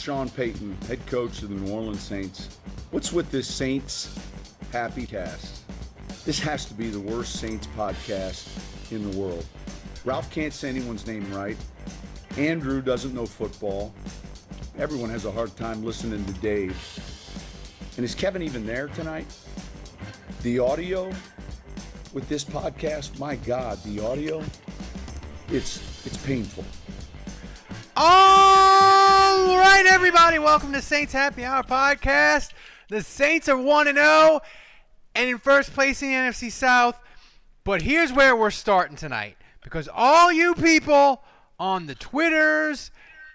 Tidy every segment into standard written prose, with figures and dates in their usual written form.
Sean Payton, head coach of the New Orleans Saints. What's with this Saints happy cast? This has to be the worst Saints podcast in the world. Ralph can't say anyone's name right. Andrew doesn't know football. Everyone has a hard time listening to Dave. And is Kevin even there tonight? The audio with this podcast, my God, the audio, it's painful. All right, everybody, welcome to Saints Happy Hour podcast. The Saints are 1-0 and in first place in the NFC South. But here's where we're starting tonight, because all you people on the Twitters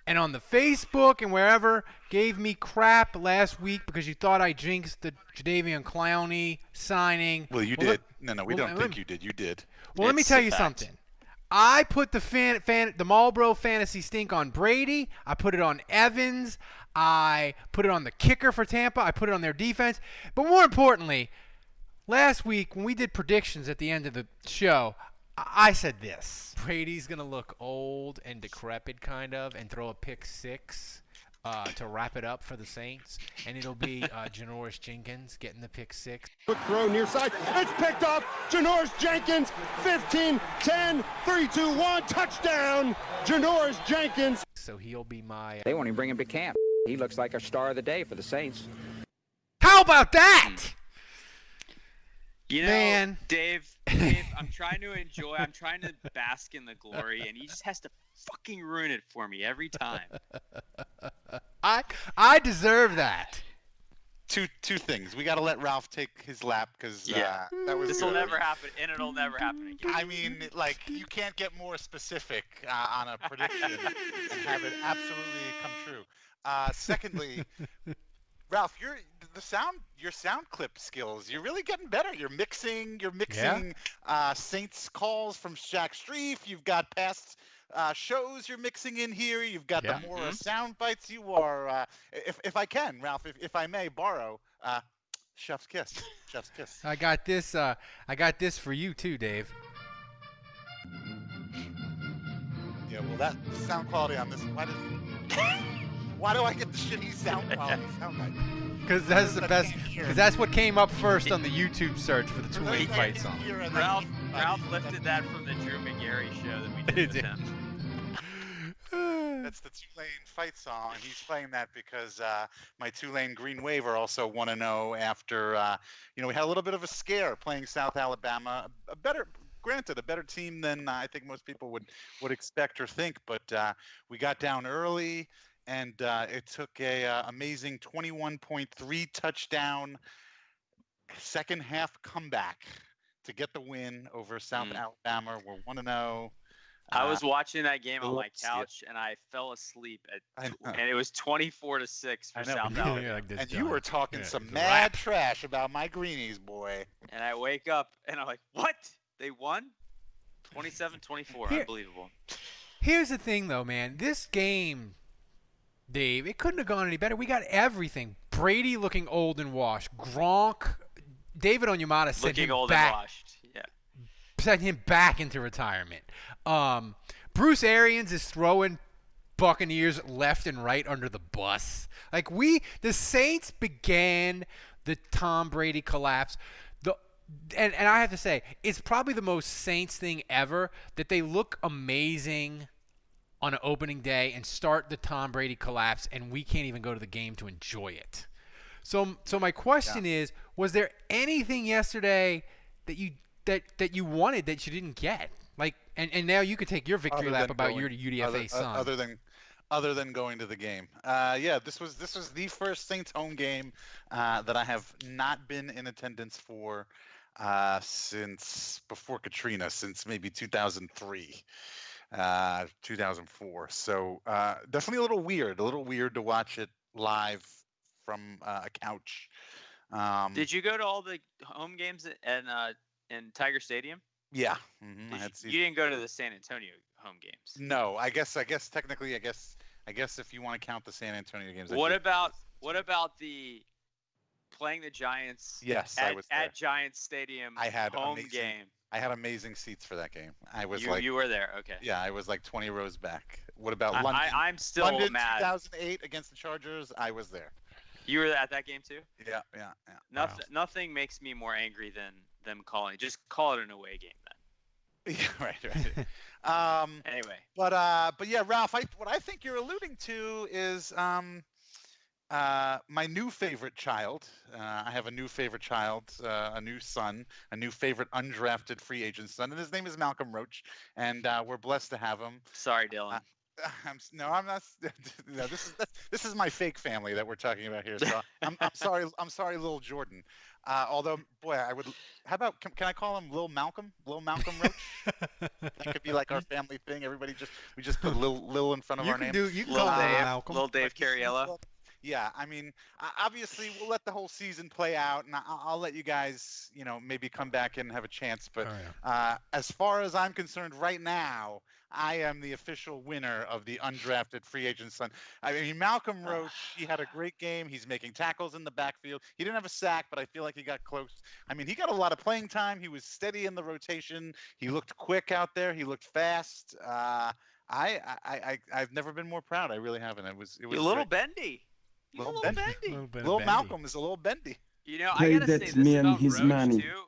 and on the Facebook and wherever gave me crap last week because you thought I jinxed the Jadeveon Clowney signing. Well, you did. No, we don't think you did. You did. Well, let me tell you something. I put the Marlboro fantasy stink on Brady. I put it on Evans. I put it on the kicker for Tampa. I put it on their defense. But more importantly, last week when we did predictions at the end of the show, I said this. Brady's going to look old and decrepit kind of and throw a pick six to wrap it up for the Saints. And it'll be Janoris Jenkins getting the pick six. Quick throw near side. It's picked up. Janoris Jenkins, 15, 10, 3, 2, 1, touchdown. Janoris Jenkins. So he'll be my... They won't even bring him to camp. He looks like a star of the day for the Saints. How about that? You know, Man. Dave, I'm trying to bask in the glory, and he just has to fucking ruin it for me every time. I deserve that. Two things. We got to let Ralph take his lap because that was This good. will never happen, and it'll never happen again. I mean, like, you can't get more specific on a prediction and have it absolutely come true. Secondly, Ralph, your sound clip skills, you're really getting better. You're mixing Saints calls from Shaq Streif. You've got past shows you're mixing in here. You've got the more sound bites. You are, if I can, Ralph, if I may borrow, chef's kiss. Chef's kiss. I got this for you too, Dave. Yeah, well, that sound quality on this, why do I get the shitty sound quality sound bite? Because that's the best. Because that's what came up first on the YouTube search for the Tulane fight song. Ralph lifted that from the Drew McGarry show that we did with him. That's the Tulane fight song. He's playing that because my Tulane Green Wave are also 1-0 after we had a little bit of a scare playing South Alabama. A better team than I think most people would expect or think. But we got down early. And it took a amazing 21.3 touchdown second half comeback to get the win over South Alabama. We're 1-0. I was watching that game on my couch, and I fell asleep and it was 24-6 for South Alabama. And you were talking some mad trash about my greenies, boy. And I wake up, and I'm like, what? They won? 27-24. Unbelievable. Here's the thing, though, man. This game, Dave, it couldn't have gone any better. We got everything. Brady looking old and washed. Gronk, David Onyemata sent him back into retirement. Bruce Arians is throwing Buccaneers left and right under the bus. Like the Saints began the Tom Brady collapse. And I have to say, it's probably the most Saints thing ever that they look amazing on an opening day and start the Tom Brady collapse, and we can't even go to the game to enjoy it. So my question is, was there anything yesterday that you wanted that you didn't get? Like, and now you could take your victory lap about your UDFA son. Other than going to the game. This was the first Saints home game that I have not been in attendance for since before Katrina, since maybe 2003. 2004. So definitely a little weird to watch it live from a couch. Did you go to all the home games in Tiger Stadium? Yeah. You didn't go to the San Antonio home games. No, I guess technically, I guess if you want to count the San Antonio games. What about the playing the Giants? Yes, at, I was there. At Giants Stadium. I had home game. I had amazing seats for that game. I was you were there, okay. Yeah, I was like 20 rows back. What about London? I'm still London mad. 2008 against the Chargers. I was there. You were at that game too? Yeah. Nothing makes me more angry than them calling. Just call it an away game then. Yeah, right. Anyway. But yeah, Ralph, what I think you're alluding to is my new favorite child. I have a new favorite child, a new son, a new favorite undrafted free agent son, and his name is Malcolm Roach, and we're blessed to have him. Sorry, Dylan. I'm not. No, this is my fake family that we're talking about here. So I'm sorry. I'm sorry, little Jordan. Although, boy, I would. How about can I call him Lil Malcolm? Lil Malcolm Roach. That could be like our family thing. We just put Lil in front of our name. You can call him Malcolm. Little Dave Cariello. Yeah, I mean, obviously we'll let the whole season play out, and I'll let you guys, maybe come back and have a chance. But as far as I'm concerned, right now, I am the official winner of the undrafted free agent son. I mean, Malcolm Roach, he had a great game. He's making tackles in the backfield. He didn't have a sack, but I feel like he got close. I mean, he got a lot of playing time. He was steady in the rotation. He looked quick out there. He looked fast. I've never been more proud. I really haven't. It was a little great. bendy. Little bendy. Little Malcolm is a little bendy. I gotta say this about Roach too.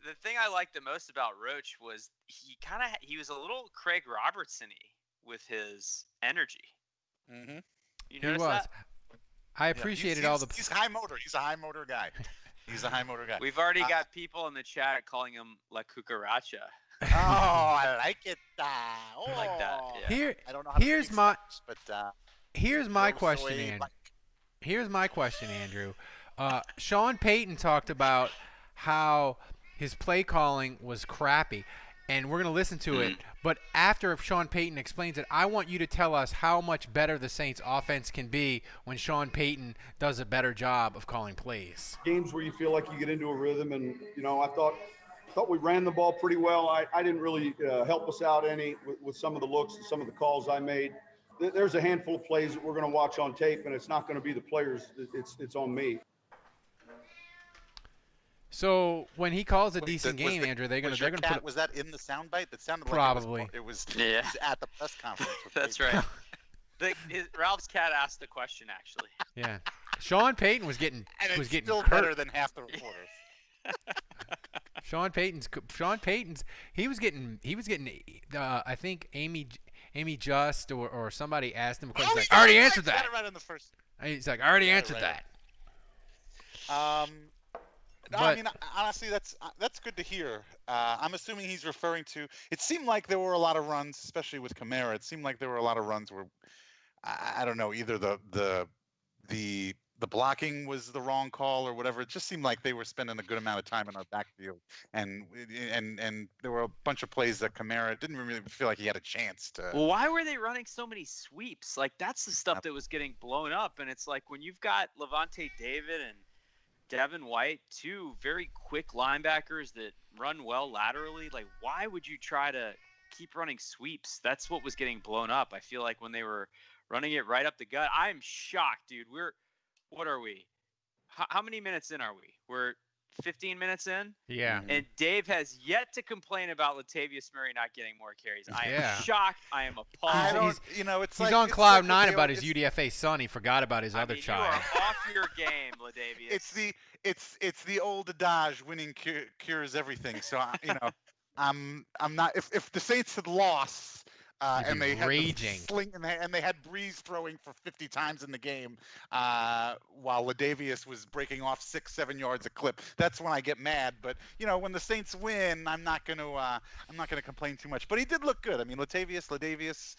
The thing I liked the most about Roach was he was a little Craig Robertson-y with his energy. Mm-hmm. You notice that? I appreciated He's high motor. He's a high motor guy. We've already got people in the chat calling him La Cucaracha. Oh, I like it. I like that. Yeah. I don't know how here's to my Spanish, but here's my question, Andrew. Here's my question, Andrew. Sean Payton talked about how his play calling was crappy, and we're going to listen to it. But after Sean Payton explains it, I want you to tell us how much better the Saints offense can be when Sean Payton does a better job of calling plays. Games where you feel like you get into a rhythm, and I thought we ran the ball pretty well. I didn't really help us out any with some of the looks and some of the calls I made. There's a handful of plays that we're going to watch on tape, and it's not going to be the players. It's on me. So when he calls a decent game, Andrew, they're going to put. Was that in the soundbite? That sounded probably. Like it was at the press conference. That's right. Ralph's cat asked the question actually. Yeah, Sean Payton was getting still curt. Better than half the reporters. Sean Payton's he was getting I think Amy Just or somebody asked him a question. He's like, I already answered that. Right in the first. He's like, I already answered that. No, I mean, honestly, that's good to hear. I'm assuming he's referring to. It seemed like there were a lot of runs, especially with Kamara. It seemed like there were a lot of runs where I don't know, either the blocking was the wrong call or whatever. It just seemed like they were spending a good amount of time in our backfield, and there were a bunch of plays that Kamara didn't really feel like he had a chance to. Well, why were they running so many sweeps? Like that's the stuff that was getting blown up, and it's like when you've got Levante David and Devin White, two very quick linebackers that run well laterally. Like, why would you try to keep running sweeps? That's what was getting blown up. I feel like when they were running it right up the gut. I'm shocked, dude. What are we? How many minutes in are we? We're 15 minutes in? Yeah. And Dave has yet to complain about Latavius Murray not getting more carries. I am shocked. I am appalled. He's on cloud nine about his UDFA son. He forgot about his other child. You are off your game, Latavius. It's the old adage: winning cures everything. So I'm not. If the Saints had lost. And they had and they had Brees throwing for 50 times in the game, while Latavius was breaking off 6-7 yards a clip. That's when I get mad. But when the Saints win, I'm not gonna complain too much. But he did look good. I mean, Latavius,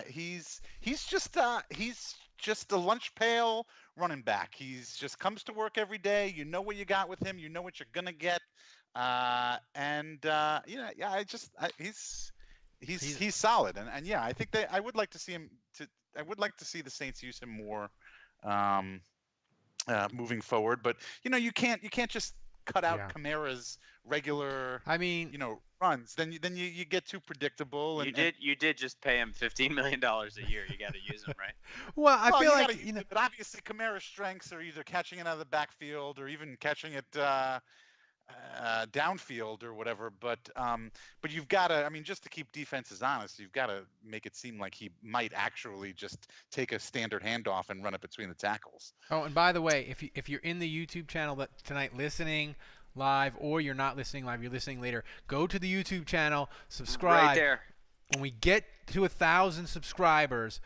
he's just a lunch pail running back. He's just comes to work every day. You know what you got with him. You know what you're gonna get. He's solid, and yeah, I think I would like to see him. I would like to see the Saints use him more, moving forward. But you can't just cut out Kamara's regular. I mean, runs. Then you get too predictable. And you did just pay him $15 million a year. You got to use him, right? Well, I feel like But obviously, Kamara's strengths are either catching it out of the backfield or even catching it. downfield or whatever, but you've got to, I mean, just to keep defenses honest, you've got to make it seem like he might actually just take a standard handoff and run it between the tackles. Oh, and by the way, if you're in the YouTube channel tonight listening live, or you're not listening live, you're listening later, go to the YouTube channel, subscribe. Right there. When we get to 1,000 subscribers,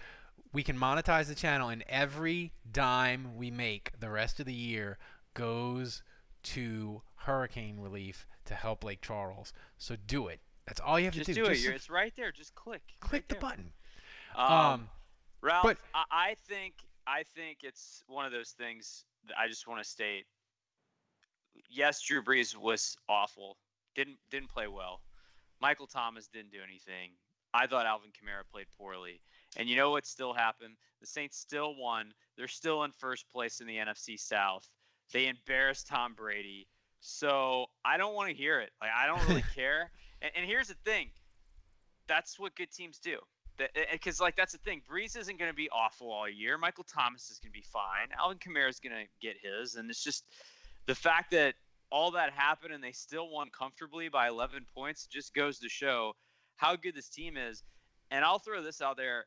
we can monetize the channel, and every dime we make the rest of the year goes to hurricane relief to help Lake Charles. So do it. That's all you have Just to do it. Just It's right there. Just click. click right the there. button. Ralph, but- I think it's one of those things that I just want to state. Yes, Drew Brees was awful. Didn't play well. Michael Thomas didn't do anything. I thought Alvin Kamara played poorly. And you know what still happened? The Saints still won. They're still in first place in the NFC South. They embarrassed Tom Brady. So I don't want to hear it. Like, I don't really care. And here's the thing. That's what good teams do. Because, like, that's the thing. Brees isn't going to be awful all year. Michael Thomas is going to be fine. Alvin Kamara is going to get his. And it's just the fact that all that happened and they still won comfortably by 11 points just goes to show how good this team is. And I'll throw this out there.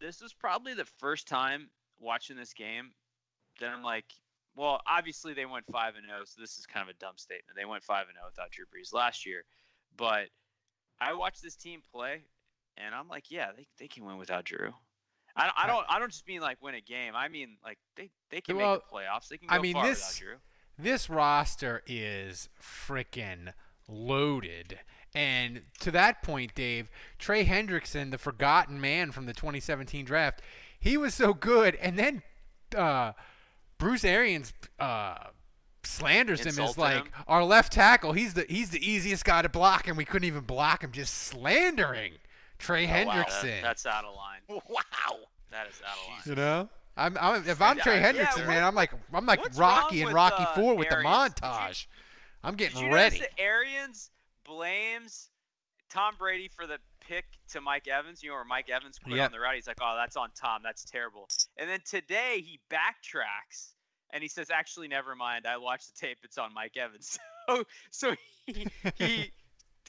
This was probably the first time watching this game that I'm like, well, obviously they went 5-0, so this is kind of a dumb statement. They went 5-0 without Drew Brees last year. But I watched this team play, and I'm like, yeah, they can win without Drew. I don't just mean like win a game. I mean like they can make the playoffs. They can go far without Drew. This roster is freaking loaded. And to that point, Dave, Trey Hendrickson, the forgotten man from the 2017 draft, he was so good. And then Bruce Arians slanders him as like our left tackle. He's the easiest guy to block, and we couldn't even block him. Just slandering Trey Hendrickson. Wow, that's out of line. Wow, that is out of line. You know, if I'm Trey Hendrickson, man, I'm like Rocky and Rocky IV with the montage. I'm getting ready. Did you notice that Arians blames Tom Brady for the pick to Mike Evans? You know, where Mike Evans quit on the route. He's like, oh, that's on Tom. That's terrible. And then today he backtracks and he says, actually, never mind. I watched the tape. It's on Mike Evans. So he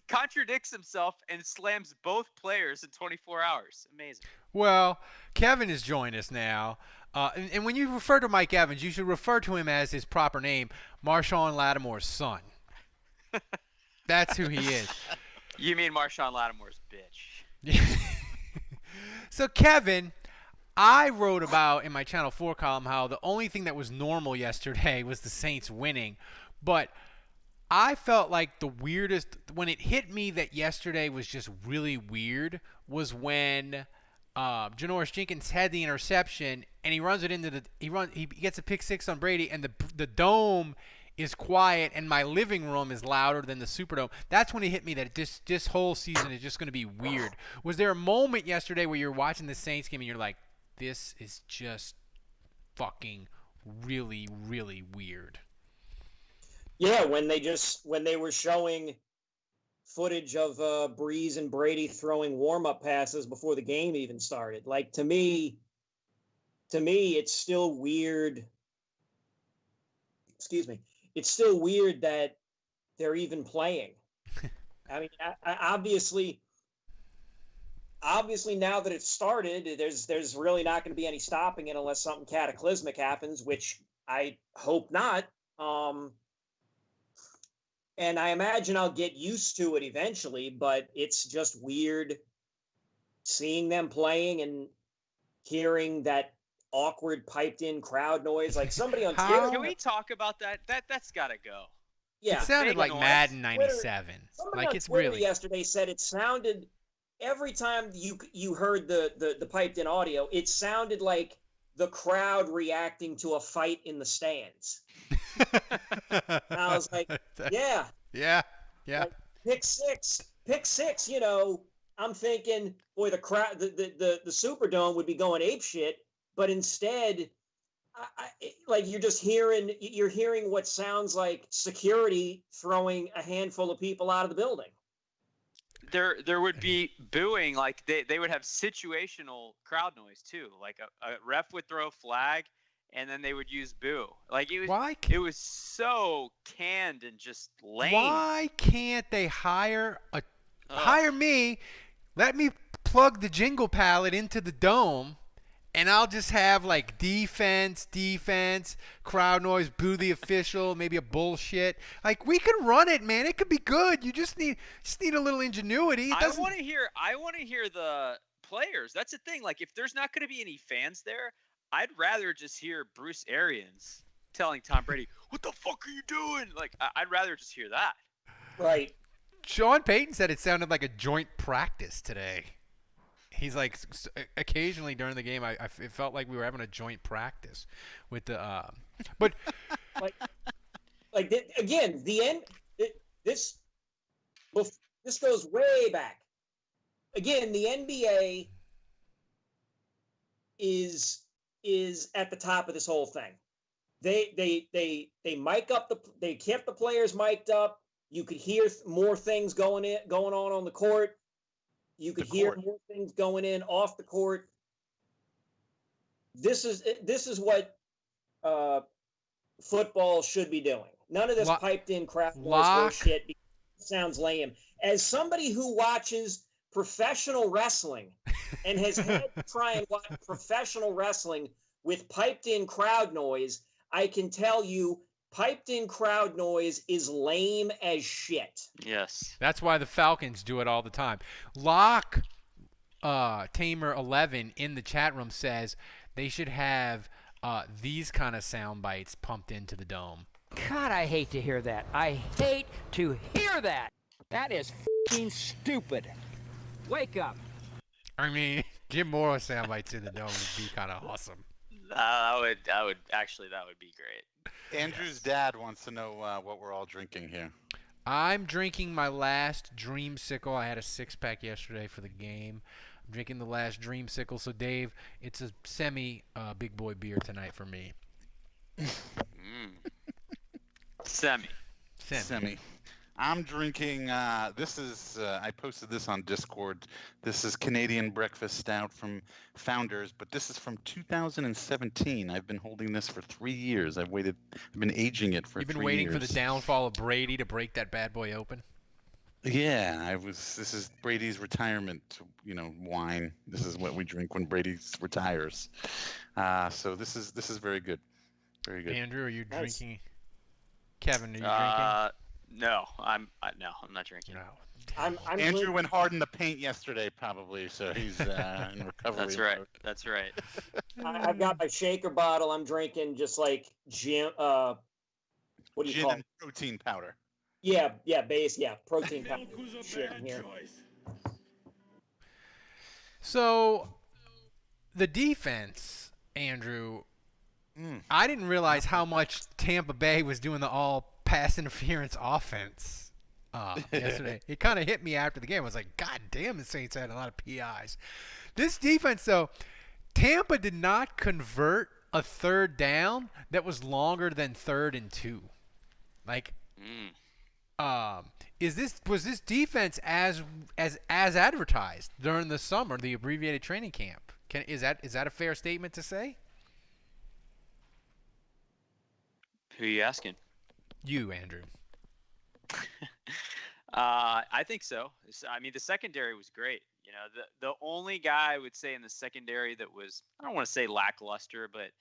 contradicts himself and slams both players in 24 hours. Amazing. Well, Kevin has joined us now. And when you refer to Mike Evans, you should refer to him as his proper name, Marshawn Lattimore's son. That's who he is. You mean Marshawn Lattimore's bitch. So, Kevin, I wrote about in my Channel 4 column how the only thing that was normal yesterday was the Saints winning. But I felt like the weirdest – when it hit me that yesterday was just really weird was when Janoris Jenkins had the interception and he runs it into the – he gets a pick six on Brady, and the dome – is quiet and my living room is louder than the Superdome. That's when it hit me that this whole season is just going to be weird. Was there a moment yesterday where you're watching the Saints game and you're like, this is just fucking really, really weird? Yeah, when they were showing footage of Brees and Brady throwing warm-up passes before the game even started. Like, to me, it's still weird. Excuse me. It's still weird that they're even playing. I mean, obviously now that it's started, there's really not going to be any stopping it unless something cataclysmic happens, which I hope not. And I imagine I'll get used to it eventually, but it's just weird seeing them playing and hearing that awkward piped in crowd noise. Like somebody on Twitter. Can we talk about that? That's got to go. Yeah. It sounded like noise. Madden 97. Somebody Like on it's Twitter really yesterday said it sounded every time you heard the piped in audio, it sounded like the crowd reacting to a fight in the stands. And I was like, yeah. Like, pick six, you know, I'm thinking, boy, the crowd, the Superdome would be going apeshit, but instead, like you're hearing what sounds like security throwing a handful of people out of the building. There would be booing, like they would have situational crowd noise too. Like a ref would throw a flag, and then they would use boo. Like it was. Why? It was so canned and just lame. Why can't they hire Ugh. me? Let me plug the jingle palette into the dome, and I'll just have like defense, crowd noise, boo the official, maybe a bullshit. Like we could run it, man. It could be good. You just need a little ingenuity. I want to hear the players. That's the thing. Like if there's not going to be any fans there, I'd rather just hear Bruce Arians telling Tom Brady, "What the fuck are you doing?" Like I'd rather just hear that. Right. Sean Payton said it sounded like a joint practice today. He's like, occasionally during the game, it felt like we were having a joint practice with the, but again, the end. This goes way back. Again, the NBA is at the top of this whole thing. They mic up they kept the players mic'd up. You could hear more things going on the court. You could hear more things going in off the court. This is what football should be doing. None of this piped in crap noise shit. It sounds lame. As somebody who watches professional wrestling and has had to try and watch professional wrestling with piped in crowd noise, I can tell you piped in crowd noise is lame as shit. Yes. That's why the Falcons do it all the time. Locke Tamer 11 in the chat room says they should have these kind of sound bites pumped into the dome. God, I hate to hear that. I hate to hear that. That is f***ing stupid. Wake up. I mean, get more sound bites in the dome would be kind of awesome. That would be great. Andrew's dad wants to know what we're all drinking here. I'm drinking my last Dreamsicle. I had a 6-pack yesterday for the game. I'm drinking the last Dreamsicle. So, Dave, it's a big boy beer tonight for me. Semi. I'm drinking, this is, I posted this on Discord. This is Canadian Breakfast Stout from Founders, but this is from 2017. I've been holding this for 3 years. I've been aging it for 3 years. You've been waiting for the downfall of Brady to break that bad boy open? Yeah, this is Brady's retirement, wine. This is what we drink when Brady retires. So this is very good. Very good. Andrew, are you drinking? Kevin, are you drinking? No, I'm not drinking. No. I'm Andrew went hard in the paint yesterday, probably, so he's in recovery. That's right. mode. That's right. I've got my shaker bottle. I'm drinking just like gin. What do you Gin call and it? protein powder. Yeah, protein powder. Shit in here. So, the defense, Andrew, I didn't realize how much Tampa Bay was doing the all pass interference offense yesterday. It kind of hit me after the game. I was like, God damn, the Saints had a lot of PIs. This defense, though, Tampa did not convert a third down that was longer than 3rd and 2. Like, was this defense as advertised during the summer, the abbreviated training camp? Is that a fair statement to say? Who are you asking? You, Andrew. I think so. I mean, the secondary was great. The only guy I would say in the secondary that was, I don't want to say lackluster, but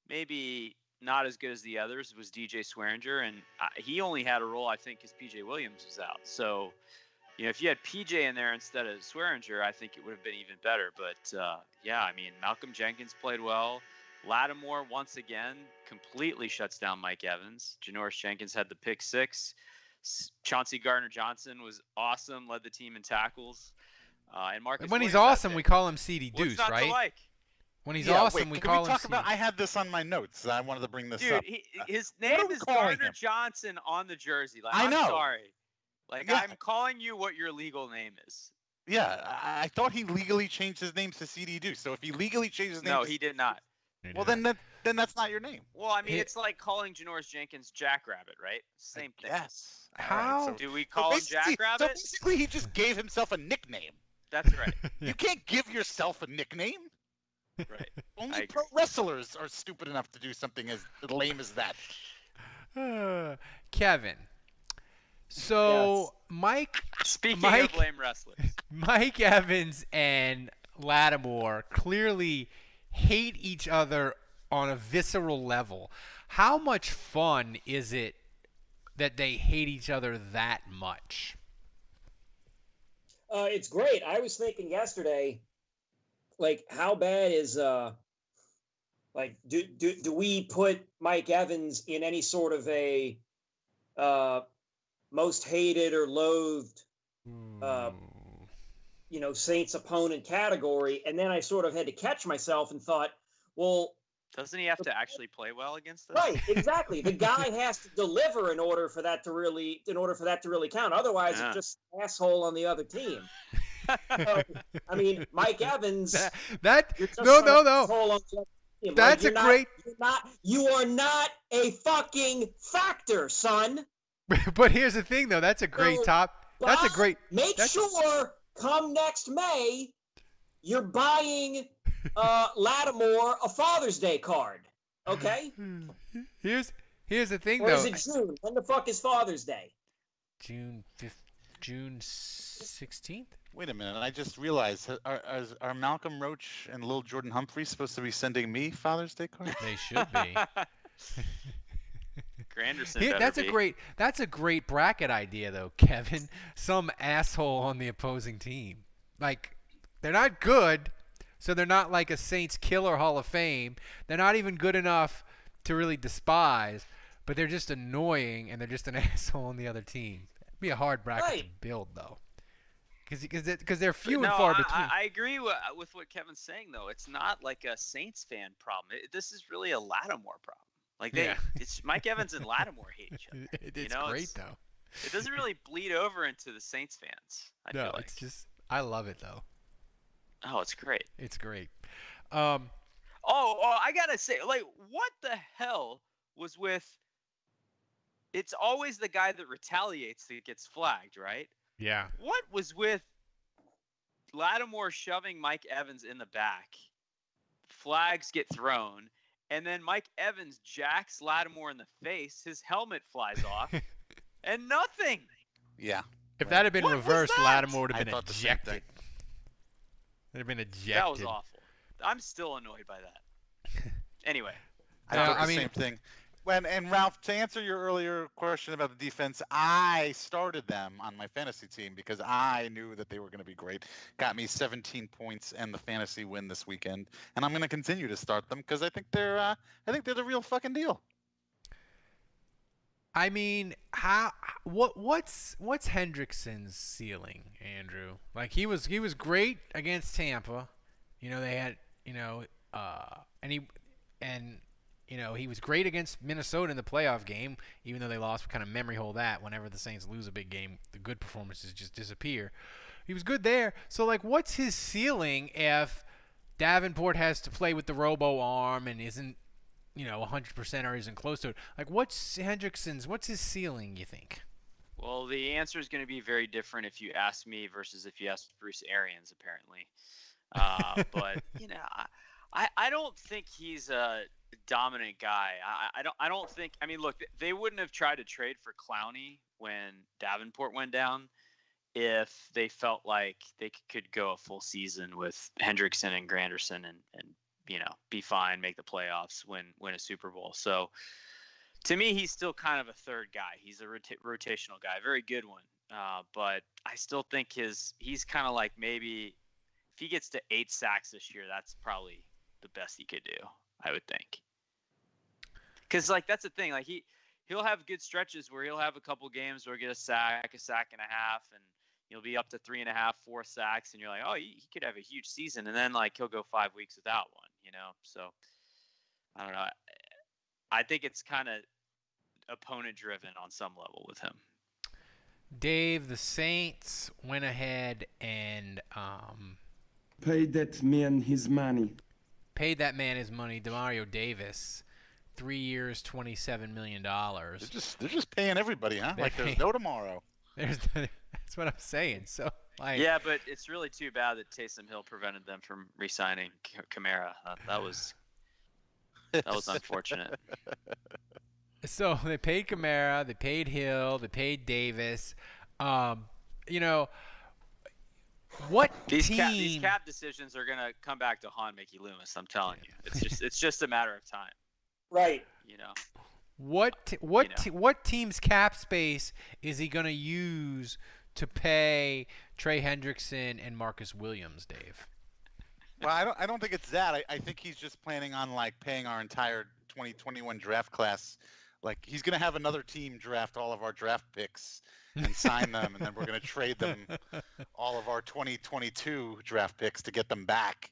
maybe not as good as the others was DJ Swearinger, and he only had a role, I think, because PJ Williams was out. So, if you had PJ in there instead of Swearinger, I think it would have been even better. But yeah, I mean, Malcolm Jenkins played well. Lattimore, once again, completely shuts down Mike Evans. Janoris Jenkins had the pick 6. Chauncey Gardner-Johnson was awesome, led the team in tackles. And Marcus when he's Williams awesome, we call him CD Deuce, not right? To like? When he's awesome, we call him CD. I had this on my notes. I wanted to bring this up. Dude, his name is Gardner-Johnson on the jersey. Like, I know. I'm sorry. Like, yeah. I'm calling you what your legal name is. Yeah, I thought he legally changed his name to CD Deuce. So if he legally changed his name, no, he did not. Well, then that's not your name. Well, I mean, it's like calling Janoris Jenkins Jackrabbit, right? Same thing. Yes. How? Do we call him Jackrabbit? So basically, he just gave himself a nickname. That's right. You can't give yourself a nickname. Right. Only pro wrestlers are stupid enough to do something as lame as that. Kevin. So Yes. Speaking of lame wrestlers, Mike Evans and Lattimore clearly hate each other on a visceral level. How much fun is it that they hate each other that much? It's great. I was thinking yesterday, like, how bad is like do we put Mike Evans in any sort of a most hated or loathed Saints opponent category? And then I sort of had to catch myself and thought, well, doesn't he have to actually play well against us? right, exactly. The guy has to deliver in order for that to really count. Otherwise, it's just an asshole on the other team. So, I mean, Mike Evans. No. That's a great. You are not a fucking factor, son. But here's the thing, though. That's a great top. That's a great. Make sure come next May, you're buying Lattimore a Father's Day card. Okay. Here's the thing, or though. Is it June? When the fuck is Father's Day? June 16th. Wait a minute! I just realized are Malcolm Roach and Lil Jordan Humphrey supposed to be sending me Father's Day cards? They should be. Granderson That's a great bracket idea, though, Kevin. Some asshole on the opposing team. Like, they're not good, so they're not like a Saints killer Hall of Fame. They're not even good enough to really despise, but they're just annoying, and they're just an asshole on the other team. It'd be a hard bracket to build, though. Because they're few and far between. I agree with what Kevin's saying, though. It's not like a Saints fan problem. This is really a Lattimore problem. Like it's Mike Evans and Lattimore hate each other. It's great, though. It doesn't really bleed over into the Saints fans. I feel like. It's just I love it, though. Oh, it's great. It's great. I gotta say, like, what the hell was with? It's always the guy that retaliates that gets flagged, right? Yeah. What was with Lattimore shoving Mike Evans in the back? Flags get thrown, and then Mike Evans jacks Lattimore in the face. His helmet flies off, and nothing. Yeah. If that had been reversed, Lattimore would have been ejected. ejected. They'd have been ejected. That was awful. I'm still annoyed by that. Anyway. I thought the same thing. And Ralph, to answer your earlier question about the defense, I started them on my fantasy team because I knew that they were going to be great. Got me 17 points and the fantasy win this weekend, and I'm going to continue to start them because I think they're the real fucking deal. I mean, what's Hendrickson's ceiling, Andrew? Like he was great against Tampa. They had he was great against Minnesota in the playoff game, even though they lost. We kind of memory hole that. Whenever the Saints lose a big game, the good performances just disappear. He was good there. So, like, what's his ceiling if Davenport has to play with the robo arm and isn't, 100% or isn't close to it? Like, what's his ceiling, you think? Well, the answer is going to be very different if you ask me versus if you ask Bruce Arians, apparently. But, I don't think he's a dominant guy. I don't think. I mean, look, they wouldn't have tried to trade for Clowney when Davenport went down if they felt like they could go a full season with Hendrickson and Granderson and be fine, make the playoffs, win a Super Bowl. So to me, he's still kind of a third guy. He's a rotational guy, very good one. But I still think he's kind of like, maybe if he gets to 8 sacks this year, that's probably the best he could do, I would think. Because, like, that's the thing. Like, he'll have good stretches where he'll have a couple games where he'll get a sack and a half, and he'll be up to 3.5, 4 sacks, and you're like, oh, he could have a huge season. And then, like, he'll go 5 weeks without one, So, I don't know. I think it's kind of opponent-driven on some level with him. Dave, the Saints went ahead and paid that man his money. Demario Davis, 3 years, $27 million. They're just paying everybody, huh? Like there's no tomorrow. That's what I'm saying. So Like, Yeah, but it's really too bad that Taysom Hill prevented them from re-signing Kamara. That was unfortunate. so they paid Kamara, they paid Hill, they paid Davis. You know, what These team? cap decisions are gonna come back to haunt Mickey Loomis. I'm telling you, it's just a matter of time. Right. You know. What team's cap space is he gonna use to pay Trey Hendrickson and Marcus Williams, Dave? Well, I don't think it's that. I think he's just planning on like paying our entire 2021 draft class. Like he's gonna have another team draft all of our draft picks and sign them, and then we're gonna trade them all of our 2022 draft picks to get them back.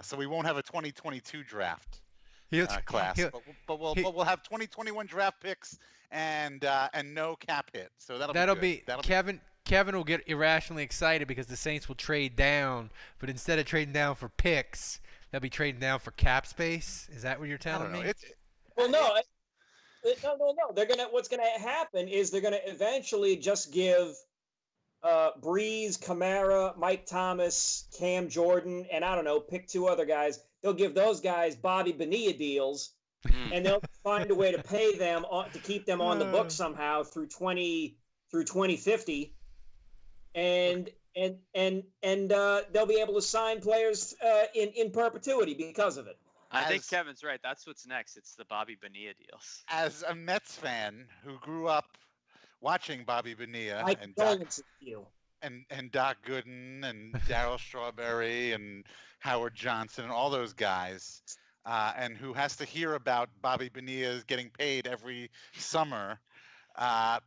So we won't have a 2022 draft class, but we'll have 2021 draft picks and no cap hit. So that'll be good. Kevin will get irrationally excited because the Saints will trade down, but instead of trading down for picks, they'll be trading down for cap space. Is that what you're telling me? No. What's gonna happen is they're gonna eventually just give Brees, Kamara, Mike Thomas, Cam Jordan, and I don't know, pick two other guys. They'll give those guys Bobby Bonilla deals, and they'll find a way to pay them to keep them on the books somehow through 2050, and they'll be able to sign players in perpetuity because of it. I think Kevin's right. That's what's next. It's the Bobby Bonilla deals. As a Mets fan who grew up watching Bobby Bonilla and Doc Gooden and Darryl Strawberry and Howard Johnson and all those guys, and who has to hear about Bobby Bonilla getting paid every summer,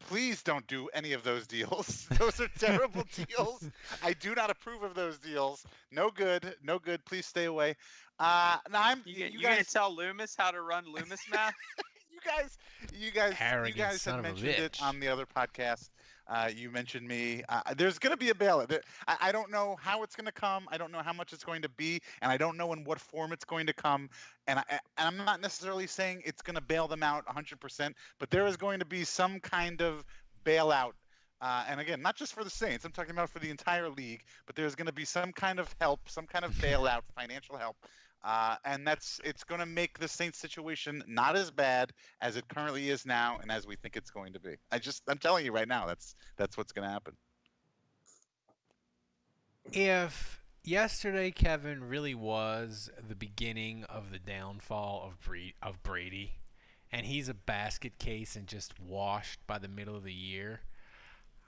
please don't do any of those deals. Those are terrible deals. I do not approve of those deals. No good. Please stay away. You gonna tell Loomis how to run Loomis math? You guys had mentioned it on the other podcast. You mentioned me. There's going to be a bailout. I don't know how it's going to come. I don't know how much it's going to be, and I don't know in what form it's going to come. And I'm not necessarily saying it's going to bail them out 100%, but there is going to be some kind of bailout. And again, not just for the Saints. I'm talking about for the entire league. But there's going to be some kind of help, some kind of bailout, financial help. And it's going to make the Saints situation not as bad as it currently is now, and as we think it's going to be. I'm telling you right now, that's what's going to happen. If yesterday, Kevin, really was the beginning of the downfall of Brady, and he's a basket case and just washed by the middle of the year,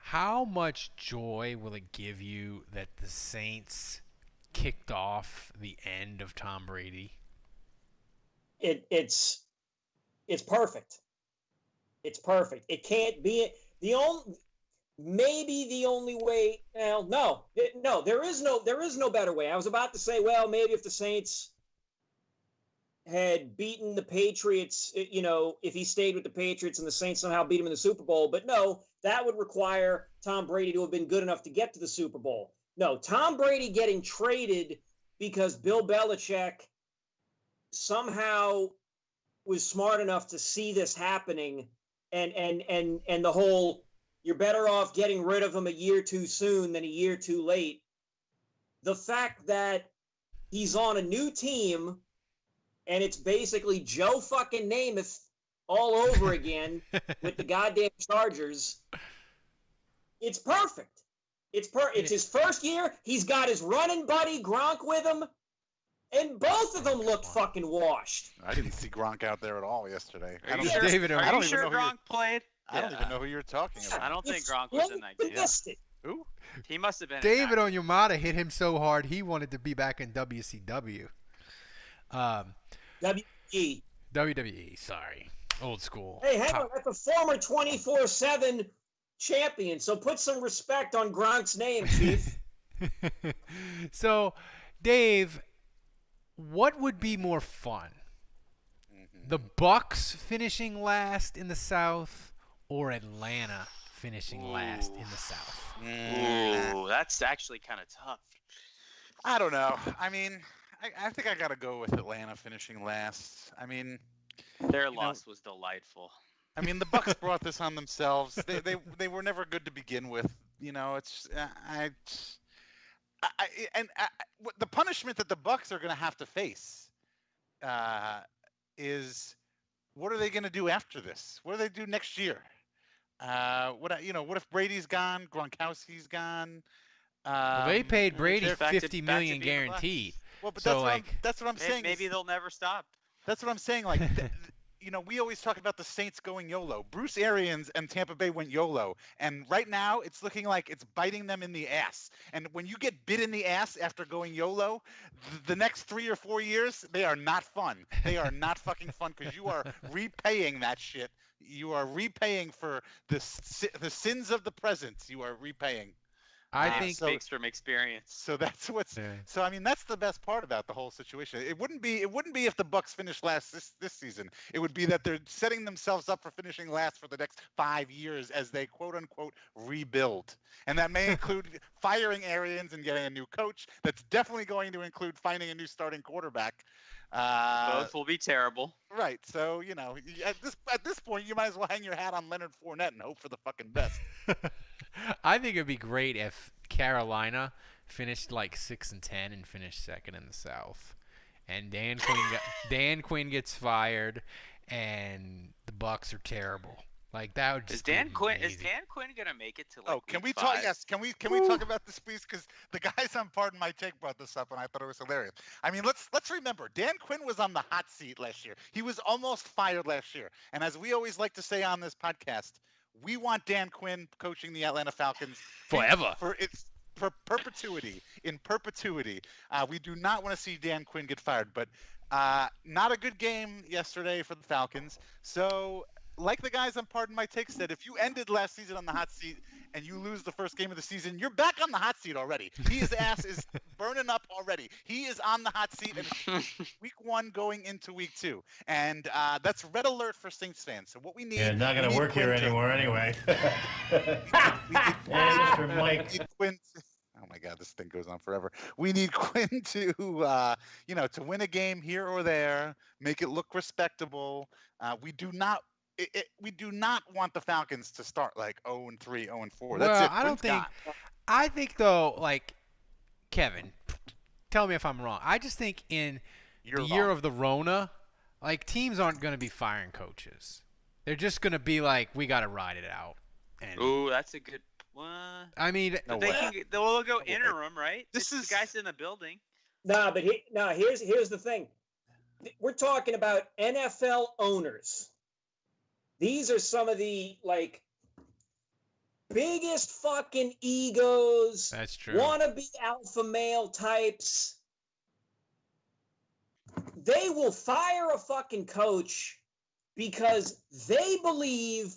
how much joy will it give you that the Saints kicked off the end of Tom Brady? It's perfect. It's perfect. It can't be the only way. Well, no, there is no better way. I was about to say, well, maybe if the Saints had beaten the Patriots, if he stayed with the Patriots and the Saints somehow beat him in the Super Bowl, but no, that would require Tom Brady to have been good enough to get to the Super Bowl. No, Tom Brady getting traded because Bill Belichick somehow was smart enough to see this happening, and the whole you're better off getting rid of him a year too soon than a year too late. The fact that he's on a new team and it's basically Joe fucking Namath all over again with the goddamn Chargers, it's perfect. It's his first year. He's got his running buddy Gronk with him, and both of them looked fucking washed. I didn't see Gronk out there at all yesterday. Are you sure Gronk played? I don't even know who you're talking about. I don't think Gronk was an idea. Who? He must have been. David Onyemata hit him so hard he wanted to be back in WCW. WWE. Sorry, old school. Hey, hang on. That's a former 24/7 champion, so put some respect on Gronk's name, Chief. So, Dave, what would be more fun? The Bucs finishing last in the South or Atlanta finishing last in the South? Ooh, that's actually kind of tough. I don't know. I mean, I think I got to go with Atlanta finishing last. I mean, their loss was delightful. I mean, the Bucs brought this on themselves. They were never good to begin with. it's the punishment that the Bucs are going to have to face is, what are they going to do after this? What do they do next year? What if Brady's gone, Gronkowski's gone? Well, they paid Brady back to- $50 back to million being the Bucs. guaranteed. Well, but So, that's what I'm saying. Maybe they'll never stop. That's what I'm saying. Like, we always talk about the Saints going YOLO. Bruce Arians and Tampa Bay went YOLO, and right now it's looking like it's biting them in the ass. And when you get bit in the ass after going YOLO, the next 3 or 4 years, they are not fun. They are not fucking fun, because you are repaying that shit. You are repaying for the sins of the present. You are repaying. I think speaks from experience. So that's so I mean, that's the best part about the whole situation. It wouldn't be if the Bucs finished last this season. It would be that they're setting themselves up for finishing last for the next 5 years as they quote unquote rebuild. And that may include firing Arians and getting a new coach. That's definitely going to include finding a new starting quarterback. Both will be terrible. Right. So, at this point, you might as well hang your hat on Leonard Fournette and hope for the fucking best. I think it'd be great if Carolina finished like 6-10 and finished second in the South, and Dan Quinn gets fired, and the Bucs are terrible. Like, that would just Is Dan Quinn gonna make it to like? Oh, can we week talk? 5? Yes, can we talk about this, please? Because the guys on Pardon My Take brought this up, and I thought it was hilarious. I mean, let's remember, Dan Quinn was on the hot seat last year. He was almost fired last year, and as we always like to say on this podcast, we want Dan Quinn coaching the Atlanta Falcons forever. For perpetuity. In perpetuity, we do not want to see Dan Quinn get fired. But not a good game yesterday for the Falcons. So, like the guys on Pardon My Take said, if you ended last season on the hot seat and you lose the first game of the season, you're back on the hot seat already. His ass is burning up already. He is on the hot seat in week 1 going into week 2. And that's red alert for Saints fans. So what we need... Yeah, not going to work here anymore anyway. Mr. Mike. Oh my God, this thing goes on forever. We need Quinn to, to win a game here or there, make it look respectable. We do not want the Falcons to start like 0-3, 0-4. That's it. I don't think. I think though, like, Kevin, tell me if I'm wrong. I just think in the year of the Rona, like, teams aren't going to be firing coaches. They're just going to be like, we got to ride it out. Ooh, that's a good one. I mean, they'll go interim, right? This is the guys in the building. Nah, but here's the thing. We're talking about NFL owners. These are some of the, like, biggest fucking egos. That's true. Wannabe alpha male types. They will fire a fucking coach because they believe,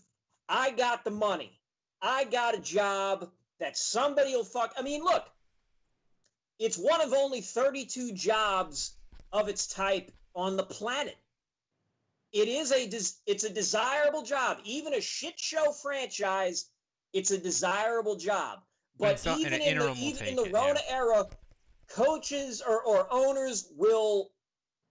I got the money. I got a job that somebody will fuck. I mean, look, it's one of only 32 jobs of its type on the planet. It's a desirable job. Even a shit show franchise, it's a desirable job. But even in the Rona era, coaches or owners will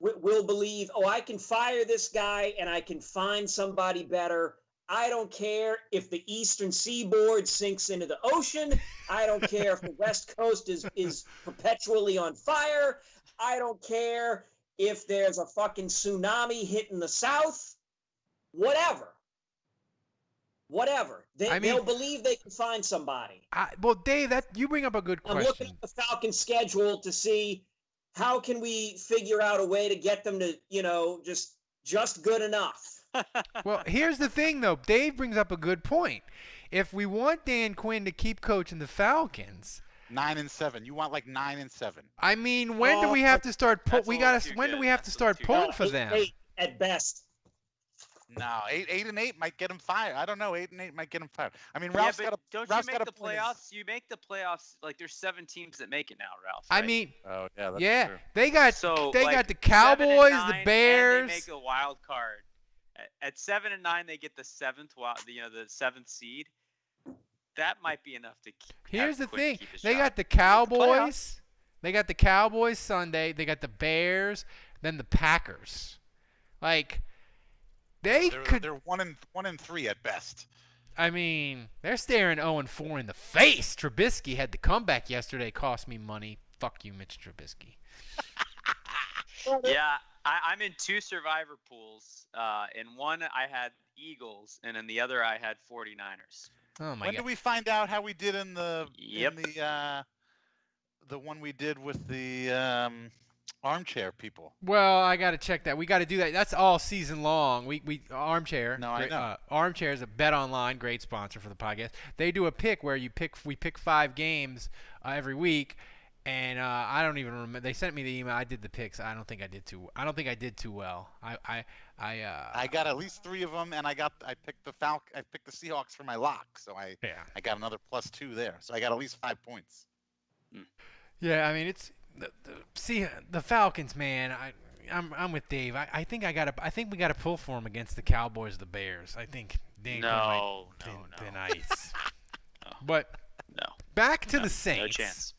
believe, oh, I can fire this guy and I can find somebody better. I don't care if the eastern seaboard sinks into the ocean. I don't care if the West Coast is perpetually on fire. I don't care if there's a fucking tsunami hitting the South. Whatever. They'll believe they can find somebody. Well, Dave, you bring up a good question. I'm looking at the Falcons' schedule to see how can we figure out a way to get them to, just good enough. Well, here's the thing, though. Dave brings up a good point. If we want Dan Quinn to keep coaching the Falcons, 9-7. You want like 9-7. I mean, when do we have to start? When do we have to start pulling for them? 8 at best. No, 8-8 might get him fired. I don't know. 8-8 might get him fired. I mean, Ralph's got don't you make the playoffs? You make the playoffs. Like, there's 7 teams that make it now, Ralph. Right? I mean, oh yeah, that's true. They got the Cowboys, the Bears. And they make a wild card. At 7-9, they get the 7th, the 7th seed. That might be enough to keep. Here's the thing: they got the Cowboys. They got the Cowboys Sunday. They got the Bears. Then the Packers. Like, they're 1-3 at best. I mean, they're staring 0-4 in the face. Trubisky had the comeback yesterday, cost me money. Fuck you, Mitch Trubisky. Yeah, I'm in 2 survivor pools. In one, I had Eagles, and in the other, I had 49ers. Oh my When god. do we find out how we did in the Yep. the one we did with the armchair people? Well, I got to check that. We got to do that. That's all season long. We Armchair. No, I know. Armchair is a Bet Online, great sponsor for the podcast. They do a pick where we pick 5 games every week, and I don't even remember. They sent me the email. I did the picks. I don't think I did too well. I got at least 3 of them, and I picked the Seahawks for my lock, so I got another +2 there. So I got at least 5 points. Yeah, I mean it's the Falcons, man. I'm with Dave. I think we got to pull for them against the Cowboys, the Bears. I think they No. Been nice. But No. back to the Saints. No chance.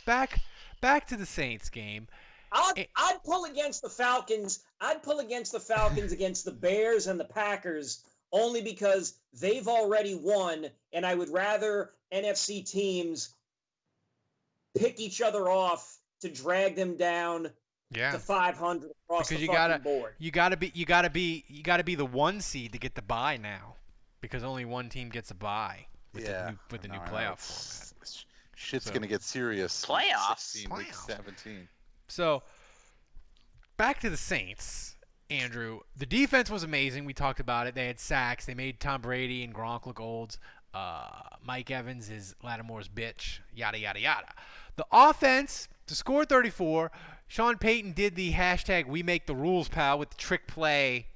Back to the Saints game. I'd pull against the Falcons. I'd pull against the Falcons against the Bears and the Packers only because they've already won, and I would rather NFC teams pick each other off to drag them down to 500 across because the board. You gotta be the 1 seed to get the bye now, because only one team gets a bye with the new playoff format. Shit's gonna get serious. Playoffs. 16, week 17. So back to the Saints, Andrew. The defense was amazing. We talked about it. They had sacks. They made Tom Brady and Gronk look old. Mike Evans is Lattimore's bitch. Yada yada yada. The offense to score 34. Sean Payton did the hashtag We Make the Rules, pal, with the trick play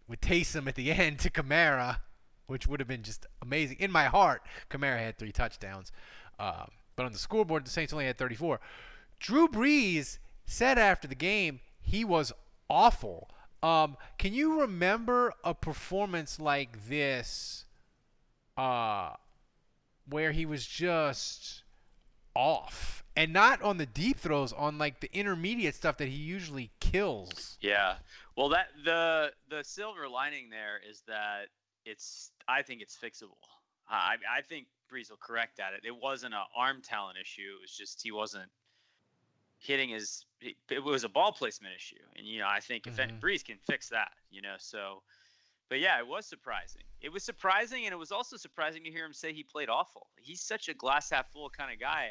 with Taysom at the end to Kamara, which would have been just amazing. In my heart, Kamara had 3 touchdowns. But on the scoreboard, the Saints only had 34. Drew Brees said after the game he was awful. Can you remember a performance like this where he was just off? And not on the deep throws, on like the intermediate stuff that he usually kills. Yeah. Well, that the silver lining there is that I think it's fixable. I think Brees will correct that. It wasn't an arm talent issue. It was just he wasn't hitting it was a ball placement issue. And, I think if Brees can fix that, so. But, yeah, it was surprising. It was surprising, and it was also surprising to hear him say he played awful. He's such a glass half full kind of guy.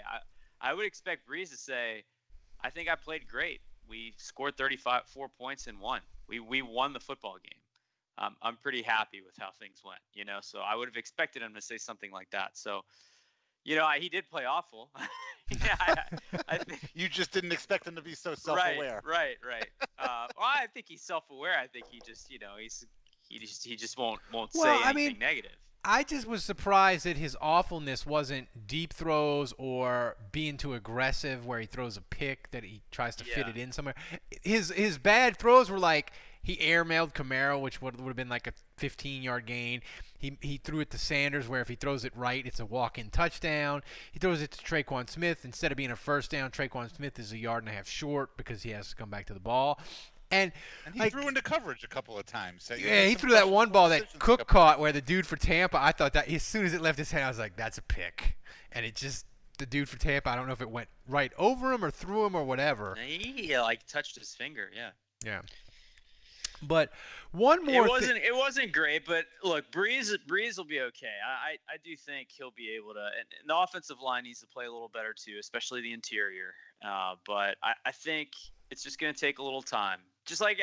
I would expect Brees to say, I think I played great. We scored 4 points and won. We won the football game. I'm pretty happy with how things went, so I would have expected him to say something like that. So, he did play awful. I think You just didn't expect him to be so self-aware. Right. Well, I think he's self-aware. I think he just, he just won't say anything negative. I just was surprised that his awfulness wasn't deep throws or being too aggressive where he throws a pick that he tries to fit it in somewhere. His bad throws were like he airmailed Camaro, which would have been like a 15-yard gain. He threw it to Sanders, where if he throws it right, it's a walk-in touchdown. He throws it to Traquan Smith. Instead of being a first down, Traquan Smith is 1.5 yards short because he has to come back to the ball. And he threw into coverage a couple of times. So he threw that one ball that Cook caught where the dude for Tampa, I thought that as soon as it left his hand, I was like, that's a pick. And it just, the dude for Tampa, I don't know if it went right over him or through him or whatever. He touched his finger, Yeah. But one more It wasn't great, but look, Brees will be okay. I do think he'll be able to, and the offensive line needs to play a little better too, especially the interior. But I think it's just going to take a little time. Just like,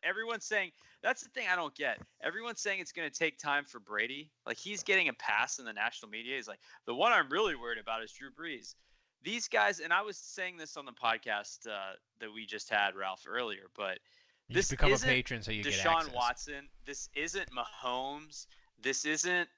everyone's saying, that's the thing I don't get. Everyone's saying it's going to take time for Brady. Like, he's getting a pass in the national media. He's like, the one I'm really worried about is Drew Brees. These guys, and I was saying this on the podcast that we just had, Ralph, earlier, but this become isn't a patron so you get Deshaun access. Watson. This isn't Mahomes. This isn't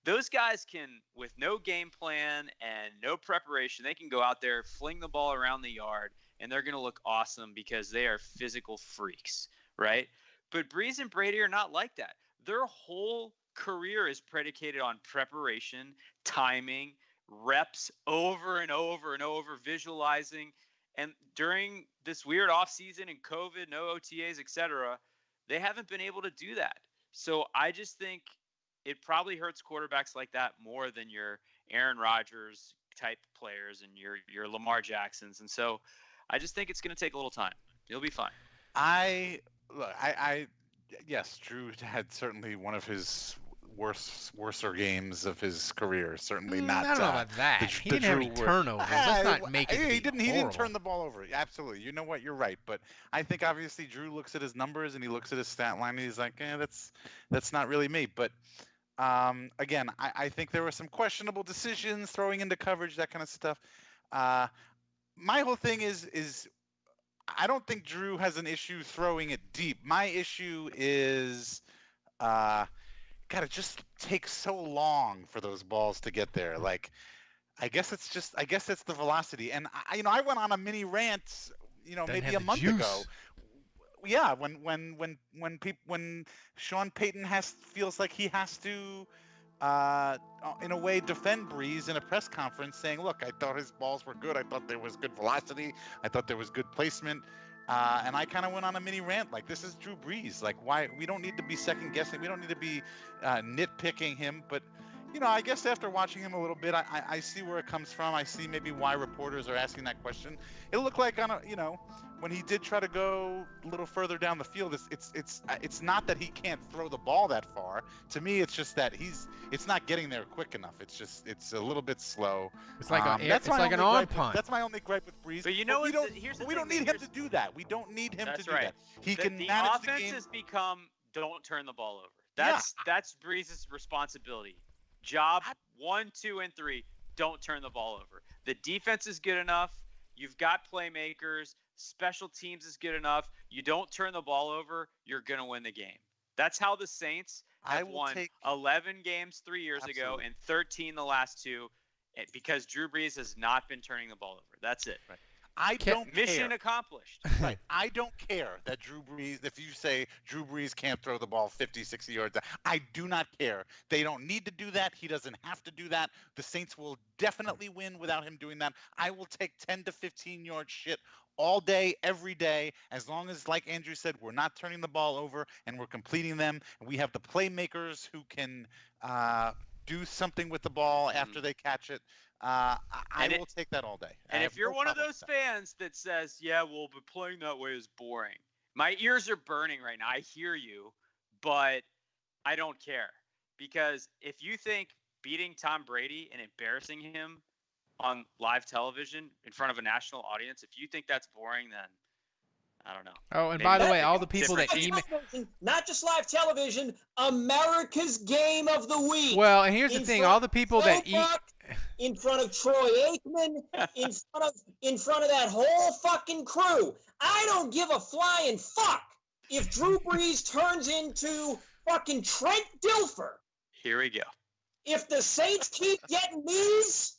those guys can, with no game plan and no preparation, they can go out there, fling the ball around the yard, and they're going to look awesome because they are physical freaks, right? But Brees and Brady are not like that. Their whole career is predicated on preparation, timing, reps over and over and over, visualizing. And during this weird offseason and COVID, no OTAs, etc., they haven't been able to do that. So I just think it probably hurts quarterbacks like that more than your Aaron Rodgers type players and your Lamar Jacksons. And so I just think it's going to take a little time. You'll be fine. Yes, Drew had certainly one of his worser games of his career. Certainly not. I don't know about that. He didn't have any turnovers. Let's not make it. He didn't turn the ball over. Absolutely. You know what? You're right. But I think obviously Drew looks at his numbers and he looks at his stat line and he's like, that's not really me. But again, I think there were some questionable decisions, throwing into coverage, that kind of stuff. My whole thing is I don't think Drew has an issue throwing it deep. My issue is, God, it just takes so long for those balls to get there. Like, I guess it's the velocity. And I went on a mini rant, maybe a month ago. Yeah, when Sean Payton feels like he has to, in a way, defend Brees in a press conference, saying, "Look, I thought his balls were good. I thought there was good velocity. I thought there was good placement." And I kind of went on a mini rant, like, this is Drew Brees. Like, why? We don't need to be second guessing. We don't need to be nitpicking him. But I guess after watching him a little bit, I see where it comes from. I see maybe why reporters are asking that question. It looked like when he did try to go a little further down the field, it's not that he can't throw the ball that far. To me, it's just that it's not getting there quick enough. It's a little bit slow. It's like an on punt. That's my only gripe with Brees. But we don't need him to do that. We don't need him to do that. He can the manage offense the game. has become don't turn the ball over. That's Brees' responsibility. Job 1, 2, and 3. Don't turn the ball over. The defense is good enough. You've got playmakers. Special teams is good enough. You don't turn the ball over, you're going to win the game. That's how the Saints have won 11 games 3 years ago and 13 the last 2 because Drew Brees has not been turning the ball over. That's it. Right. I don't Mission accomplished. Right. I don't care that Drew Brees, if you say Drew Brees can't throw the ball 50, 60 yards, I do not care. They don't need to do that. He doesn't have to do that. The Saints will definitely win without him doing that. I will take 10 to 15 yard shit all day, every day, as long as, like Andrew said, we're not turning the ball over and we're completing them. And we have the playmakers who can do something with the ball after they catch it. I will take that all day. And if you're one of those fans that says, yeah, well, but playing that way is boring. My ears are burning right now. I hear you, but I don't care. Because if you think beating Tom Brady and embarrassing him on live television in front of a national audience, if you think that's boring, then I don't know. Oh, and by the way, all the people that not just live television, America's game of the week. Well, and here's the thing: all the people that in front of Troy Aikman, in front of that whole fucking crew. I don't give a flying fuck if Drew Brees turns into fucking Trent Dilfer. Here we go. If the Saints keep getting these,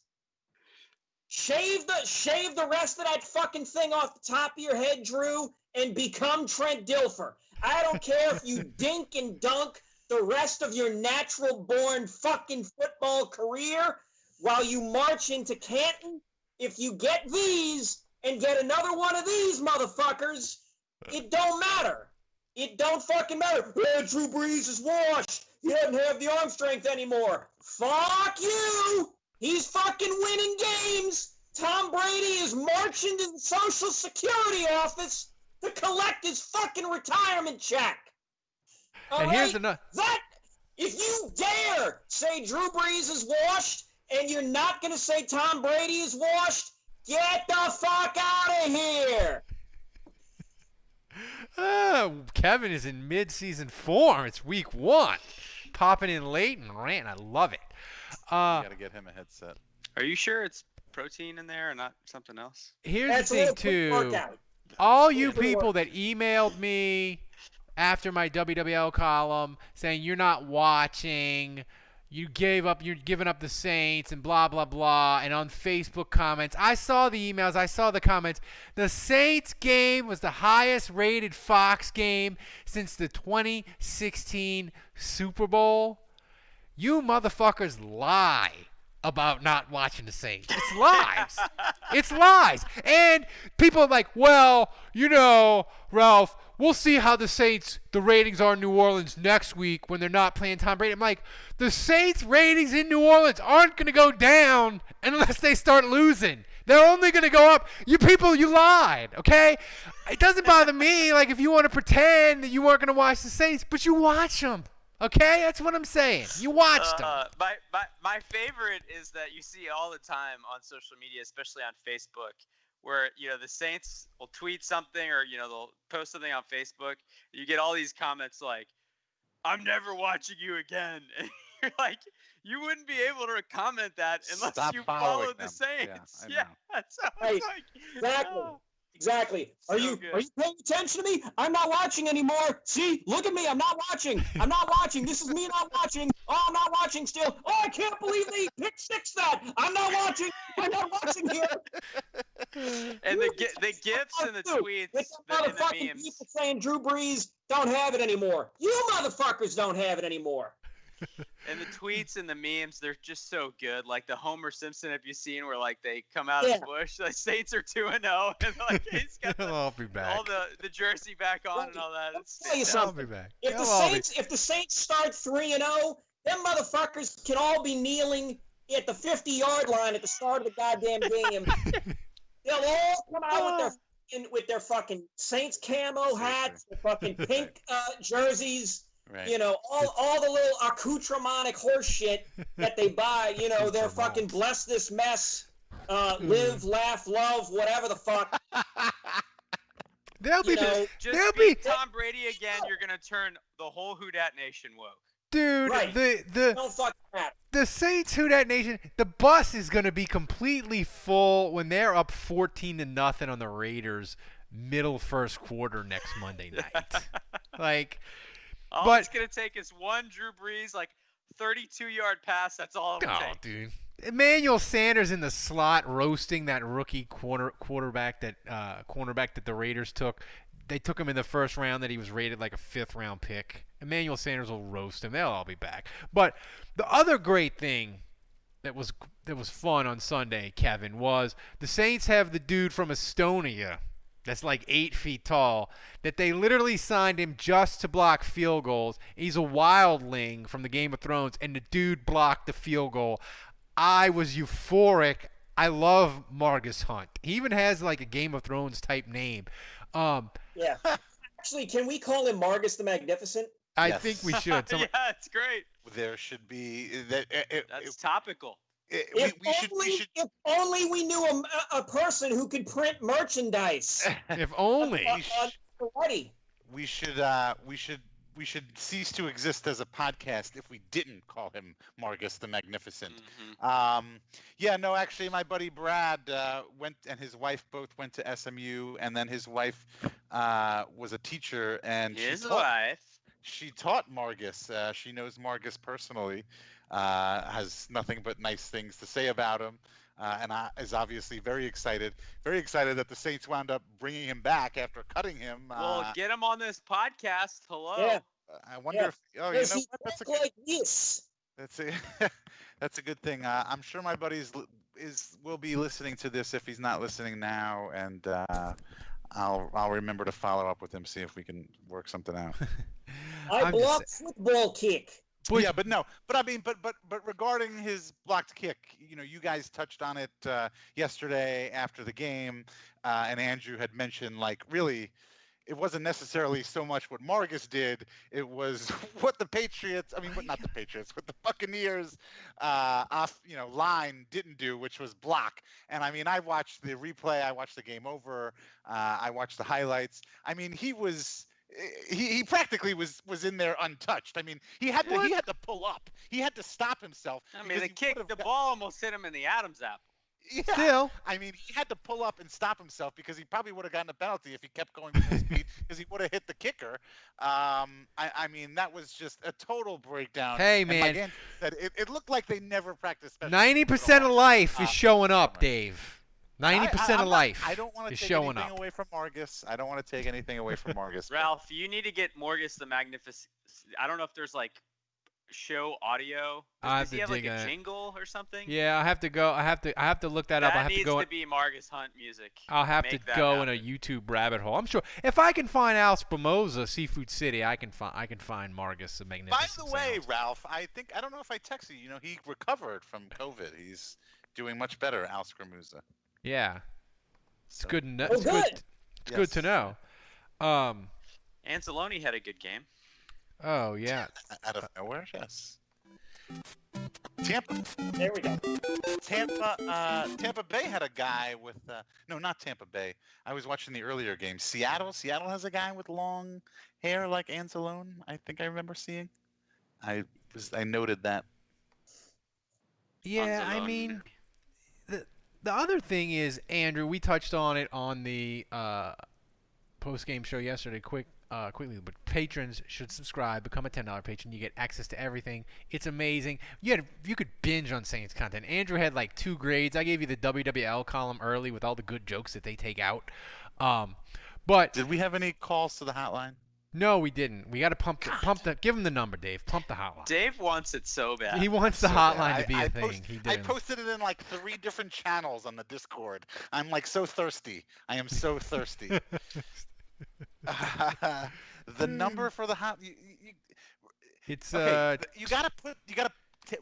shave the rest of that fucking thing off the top of your head, Drew, and become Trent Dilfer. I don't care if you dink and dunk the rest of your natural-born fucking football career while you march into Canton. If you get these and get another one of these motherfuckers, it don't matter. It don't fucking matter. Drew Brees is washed. He doesn't have the arm strength anymore. Fuck you. He's fucking winning games. Tom Brady is marching to the Social Security office to collect his fucking retirement check. And here's another. If you dare say Drew Brees is washed and you're not going to say Tom Brady is washed, get the fuck out of here. Kevin is in mid-season form. It's week 1. Popping in late and ranting. I love it. You got to get him a headset. Are you sure it's protein in there and not something else? Here's the thing, too. All you people that emailed me after my WWL column saying you're not watching, you're giving up the Saints and blah, blah, blah, and on Facebook comments, I saw the emails, I saw the comments. The Saints game was the highest rated Fox game since the 2016 Super Bowl. You motherfuckers lie. about not watching the Saints. It's lies. It's lies. And people are like, well, Ralph, we'll see how the ratings are in New Orleans next week when they're not playing Tom Brady. I'm like, the Saints ratings in New Orleans aren't going to go down unless they start losing. They're only going to go up. You people, you lied, okay? It doesn't bother me, like, if you want to pretend that you weren't going to watch the Saints, but you watch them, okay? That's what I'm saying. You watched them. My favorite is that you see all the time on social media, especially on Facebook, where, the Saints will tweet something or, they'll post something on Facebook. You get all these comments like, I'm never watching you again. And you're like, you wouldn't be able to comment that unless you followed the Saints. Yeah. So it's like, exactly. oh. Exactly. So Are you good. paying attention to me? I'm not watching anymore. See, look at me. I'm not watching. I'm not watching. This is me not watching. Oh, I'm not watching still. Oh, I can't believe they pick six that. I'm not watching. I'm not watching here. And the gifs and the tweets With the and the motherfucking memes. people saying Drew Brees don't have it anymore. You motherfuckers don't have it anymore. And the tweets and the memes, they're just so good. Like the Homer Simpson, have you seen where like they come out of the bush, the Saints are 2-0, and like he's got I'll be back. all the jersey back on and all that. I'll tell you something. I'll be back. If the Saints start 3-0, them motherfuckers can all be kneeling at the 50-yard line at the start of the goddamn game. They'll all come out with their fucking Saints camo hats, their fucking pink jerseys. Right. All the little accoutrement horse shit that they buy, they're fucking bless this mess, live, laugh, love, whatever the fuck. They'll be Tom Brady again, you're going to turn the whole Who Dat Nation woke. Dude, Right. Don't fucking matter. the Saints Who Dat Nation, the bus is going to be completely full when they're up 14-0 on the Raiders middle first quarter next Monday night. All it's going to take is one Drew Brees, 32-yard pass. That's all it'll take. Dude. Emmanuel Sanders in the slot roasting that rookie cornerback that the Raiders took. They took him in the first round that he was rated like a 5th-round pick. Emmanuel Sanders will roast him. They'll all be back. But the other great thing that was fun on Sunday, Kevin, was the Saints have the dude from Estonia that's like 8 feet tall, that they literally signed him just to block field goals. He's a wildling from the Game of Thrones, and the dude blocked the field goal. I was euphoric. I love Margus Hunt. He even has like a Game of Thrones type name. Yeah. Actually, can we call him Margus the Magnificent? I think we should. Yeah, it's great. There should be that. That's topical. If only we knew a person who could print merchandise. If only. We should cease to exist as a podcast if we didn't call him Margus the Magnificent. Mm-hmm. Actually, my buddy Brad went, and his wife both went to SMU, and then his wife was a teacher, and she taught Margus. She knows Margus personally, has nothing but nice things to say about him, and is obviously very excited that the Saints wound up bringing him back after cutting him. Well, get him on this podcast. Hello. Yeah. I wonder if that's like this. That's a good thing. I'm sure my buddies will be listening to this if he's not listening now, and I'll remember to follow up with him, see if we can work something out. I blocked football kick. But regarding his blocked kick, you guys touched on it yesterday after the game, and Andrew had mentioned really. It wasn't necessarily so much what Margus did. It was what the Patriots, not the Patriots, what the Buccaneers line didn't do, which was block. And I watched the replay. I watched the game over. I watched the highlights. He practically was in there untouched. He had to pull up. He had to stop himself. The ball almost hit him in the Adam's apple. Yeah. Still. He had to pull up and stop himself because he probably would have gotten a penalty if he kept going full speed because he would have hit the kicker. That was just a total breakdown. Hey, and man. like Andrew said, it looked like they never practiced special 90% of life is showing up, Dave. 90% of life I don't want to is take showing anything up. away from Margus. I don't want to take anything away from Margus. Ralph, you need to get Margus the Magnificent. I don't know if there's show audio? I have Does he to have like dig a on it. jingle or something? Yeah, I have to go. I have to look that up. I That have needs to go. to be Marcus Hunt music. I'll have to Make that go in happen. a YouTube rabbit hole. I'm sure if I can find Al Spamoza, Seafood City, I can find Marcus the By Magnificent. the way, Sounds. Ralph, I don't know if I texted you. You know, he recovered from COVID. He's doing much better, Al Skramuza. Yeah, it's So- good. Oh, It's good. good. It's good to know. Anzalone had a good game. Oh yeah. Out of nowhere, yes. Tampa There we go. Tampa Bay had a guy with no, not Tampa Bay. I was watching the earlier game. Seattle has a guy with long hair like Anzalone. I think I remember seeing. I noted that. Yeah, I Anzalone. mean, the other thing is, Andrew, we touched on it on the post-game show yesterday. Quickly, but patrons should subscribe, become a $10 patron. You get access to everything. It's amazing. You could binge on Saints content. Andrew had like 2 grades. I gave you the WWL column early with all the good jokes that they take out. But Did we have any calls to the hotline? no, we didn't. We got to give him the number, Dave. Pump the hotline. Dave wants it so bad. He wants the So hotline bad. to be I a thing. post- He I did. posted it in like 3 different channels on the Discord. I'm like so thirsty. I am so thirsty. The number for the hot. It's Okay, you gotta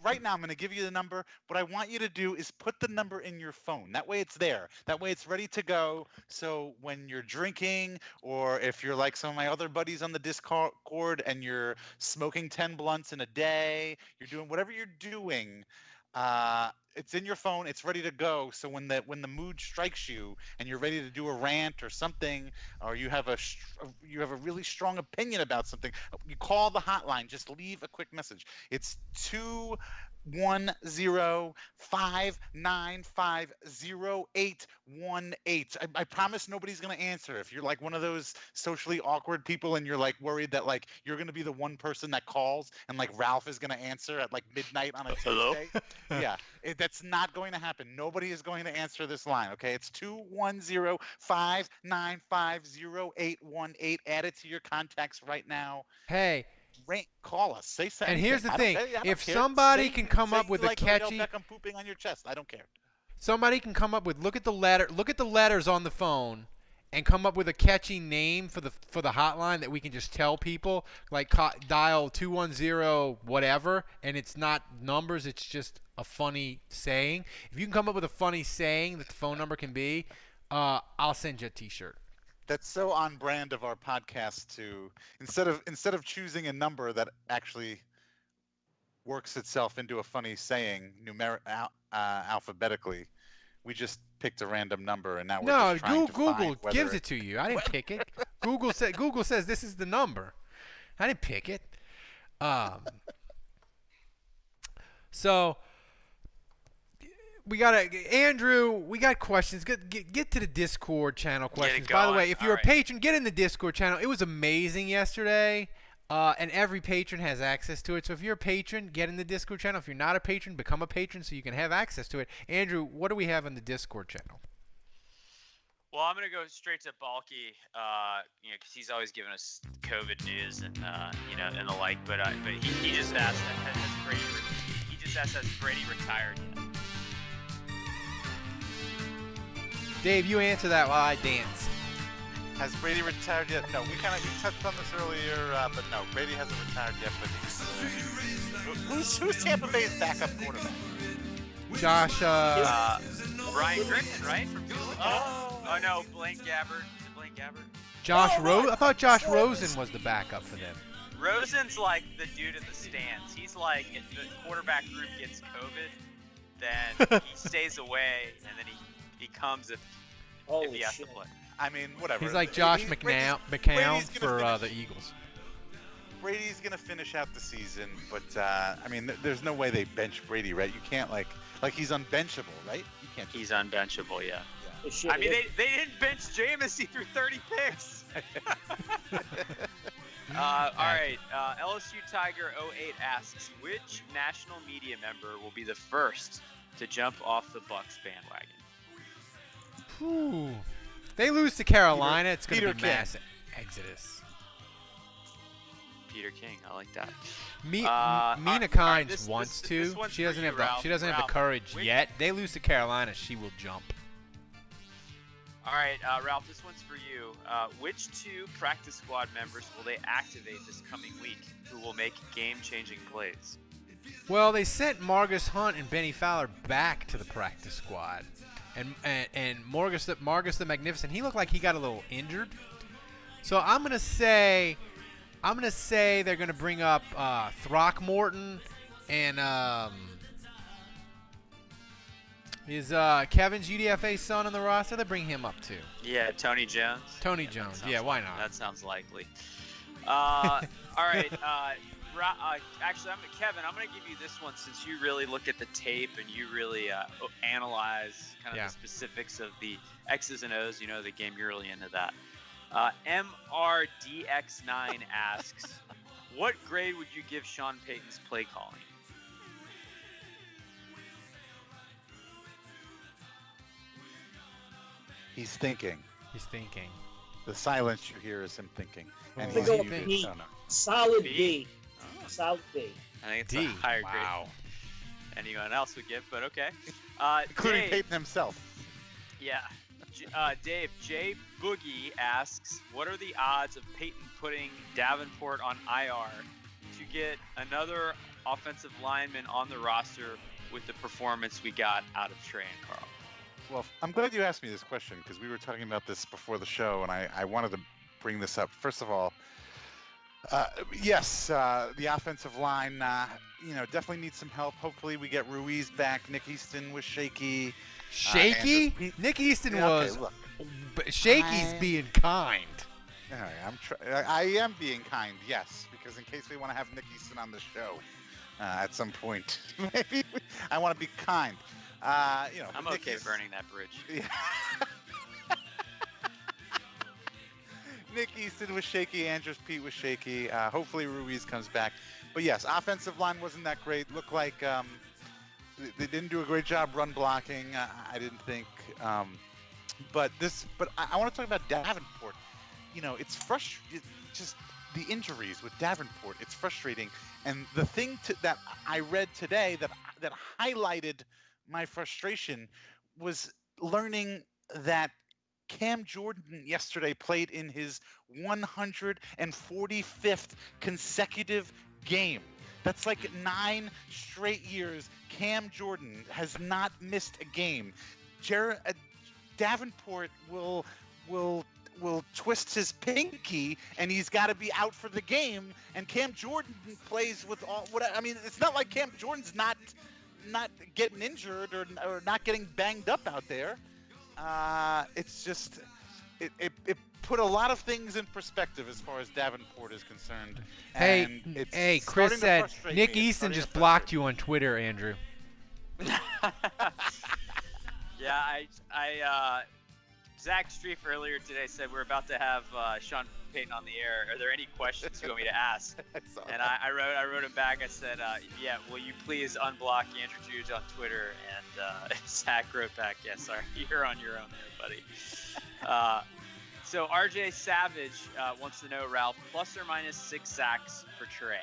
right now I'm gonna give you the number. What I want you to do is put the number in your phone. That way it's there. That way it's ready to go. So when you're drinking, or if you're like some of my other buddies on the Discord and you're smoking 10 blunts in a day, you're doing whatever you're doing. It's in your phone. It's ready to go. So when the mood strikes you and you're ready to do a rant or something, or you have a really strong opinion about something, you call the hotline. Just leave a quick message. It's 210-595-0818. I promise nobody's gonna answer. If you're like one of those socially awkward people and you're like worried that like you're gonna be the one person that calls and like Ralph is gonna answer at like midnight on a Hello? Tuesday, yeah, that's not going to happen. Nobody is going to answer this line. Okay, it's 210-595-0818. Add it to your contacts right now. hey, Call us. Say something. and here's the I don't thing: care. I don't if care. somebody Say- can come say up you with a like Odell catchy, Beckham pooping on your chest. I don't care. somebody can come up with look at the letters on the phone, and come up with a catchy name for the hotline that we can just tell people, like dial 210 whatever, and it's not numbers, it's just a funny saying. If you can come up with a funny saying that the phone number can be, I'll send you a T-shirt. That's so on brand of our podcast to instead of choosing a number that actually works itself into a funny saying alphabetically, we just picked a random number and now we're No, just trying to Google find whether gives it to you. I didn't pick it. Google says this is the number. I didn't pick it. So we got Andrew. We got questions. Get to the Discord channel questions. By the going. way, if you're All a patron, get in the Discord channel. It was amazing yesterday. And every patron has access to it. So if you're a patron, get in the Discord channel. If you're not a patron, become a patron so you can have access to it. Andrew, what do we have in the Discord channel? Well, I'm gonna go straight to Balky, because he's always giving us COVID news and and the like. But he just asked, has Brady retired yet? Dave, you answer that while I dance. Has Brady retired yet? No, we touched on this earlier, but no, Brady hasn't retired yet. But he's, who's Tampa Bay's backup quarterback? Josh, Brian Griffin, right? From oh no, Blaine Gabbert. Is it Blaine Gabbert? Josh Rose. I thought Josh Rosen was the backup for them. Rosen's like the dude in the stands. He's like, if the quarterback group gets COVID, then he stays away, and then he comes if he has to play. I mean, whatever. He's like Josh McCown for the Eagles. Brady's gonna finish out the season, but I mean, there's no way they bench Brady, right? You can't like he's unbenchable, right? You can't. He's unbenchable, yeah. Yeah. I mean, they didn't bench Jameis. He threw 30 picks. All right. LSU Tiger 08 asks, which national media member will be the first to jump off the Bucs bandwagon? Whew. They lose to Carolina, it's going to Peter be King. mass exodus. Peter King. I like that. Mina all right, Kynes wants this to. one's She for doesn't you, have the. Ralph. She doesn't have the Ralph, courage which- yet. They lose to Carolina. She will jump. All right, Ralph, this one's for you. Which 2 practice squad members will they activate this coming week who will make game-changing plays? Well, they sent Margus Hunt and Benny Fowler back to the practice squad, and Margus the Magnificent. He looked like he got a little injured. So I'm gonna say they're gonna bring up Throckmorton and is Kevin's UDFA son on the roster. They bring him up too. Yeah, Tony Jones. Tony Jones. Yeah, why not? That sounds likely. All right. Actually, Kevin, I'm going to give you this one since you really look at the tape and you really analyze kind of the specifics of the X's and O's. You know the game. You're really into that. MRDX9 asks, what grade would you give Sean Payton's play calling? He's thinking. He's thinking. The silence you hear is him thinking. And They he's go muted. B. No, no. Solid B? B. Solid B. I think it's D. a higher grade Wow. than anyone else would give, but okay. Including Dave, Payton himself. Yeah. Dave, J. Boogie asks, what are the odds of Payton putting Davenport on IR to get another offensive lineman on the roster with the performance we got out of Trey and Carl? Well, I'm glad you asked me this question because we were talking about this before the show, and I wanted to bring this up. First of all, yes, the offensive line, definitely needs some help. Hopefully we get Ruiz back. Nick Easton was shaky. Shaky? Nick Easton was. Look, Shaky's being kind. all right, I am being kind, yes, because in case we want to have Nick Easton on the show at some point, maybe I want to be kind. I'm Nick okay Easton- burning that bridge. Yeah. Nick Easton was shaky. Andrews Pete was shaky. Hopefully Ruiz comes back. But yes, offensive line wasn't that great. Looked like they didn't do a great job run blocking. I didn't think. But I want to talk about Davenport. It's frustrating. Just the injuries with Davenport. It's frustrating. And the thing that I read today that highlighted my frustration was learning that Cam Jordan yesterday played in his 145th consecutive game. That's like 9 straight years Cam Jordan has not missed a game. Davenport will twist his pinky and he's got to be out for the game. And Cam Jordan plays with it's not like Cam Jordan's not getting injured or not getting banged up out there. It's just it put a lot of things in perspective as far as Davenport is concerned. And it's Chris starting to said frustrate Nick me. It's Easton starting just to blocked you on Twitter, Andrew. Yeah, Zach Streif earlier today said we're about to have Sean Payton on the air. Are there any questions you want me to ask? And I wrote him back. I said, yeah, will you please unblock Andrew Juge on Twitter? And Zach wrote back, yes, sorry, you're on your own there, buddy. So RJ Savage wants to know, Ralph, plus or minus 6 sacks for Trey?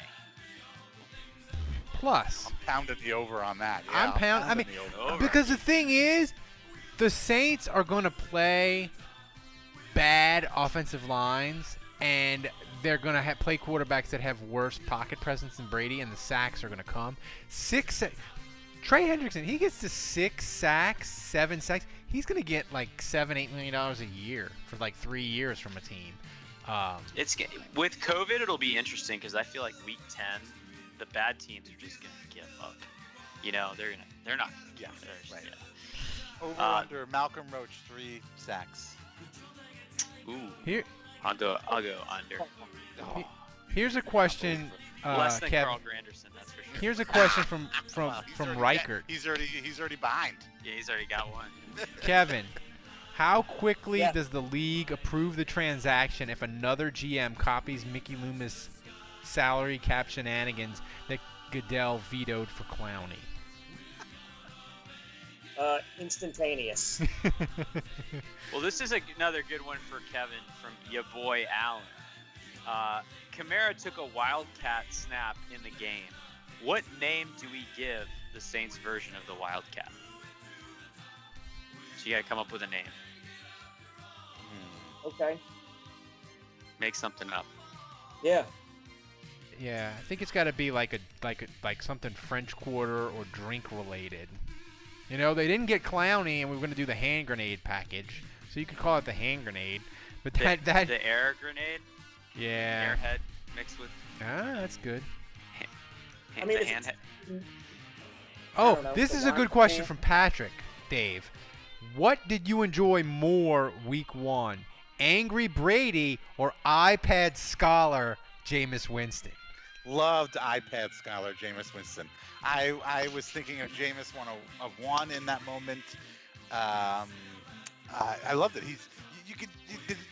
Plus. I'm pounding the over on that. Yeah, I'm pounding the over. because the thing is, the Saints are going to play bad offensive lines, and they're going to play quarterbacks that have worse pocket presence than Brady, and the sacks are going to come. Trey Hendrickson, he gets to 6 sacks, 7 sacks. He's going to get like $7-8 million a year for like 3 years from a team. With COVID, it'll be interesting because I feel like week 10, the bad teams are just going to give up. They're not. Yeah, right. Yeah. Over under Malcolm Roach 3 sacks. Ooh. Here, I'll go under. here's a question, Less than Kevin. Carl Granderson, that's for sure. Here's a question from Well, he's already- Reichert. He's already behind. Yeah, he's already got one. Kevin, how quickly Yeah. does the league approve the transaction if another GM copies Mickey Loomis' salary cap shenanigans that Goodell vetoed for Clowney? Instantaneous. Well, this is another good one for Kevin from your boy Allen. Kamara took a wildcat snap in the game. What name do we give the Saints version of the wildcat? So you got to come up with a name. Okay. Make something up. Yeah. Yeah, I think it's got to be like something French Quarter or drink related. You know, they didn't get Clowney, and we were going to do the hand grenade package, so you could call it the hand grenade. But that the air grenade. Yeah. Airhead mixed with. That's good. I mean, Oh, this is a good question from Patrick, Dave. What did you enjoy more week 1? Angry Brady or iPad Scholar Jameis Winston? Loved iPad Scholar Jameis Winston. I was thinking of Jameis of one in that moment. I loved it.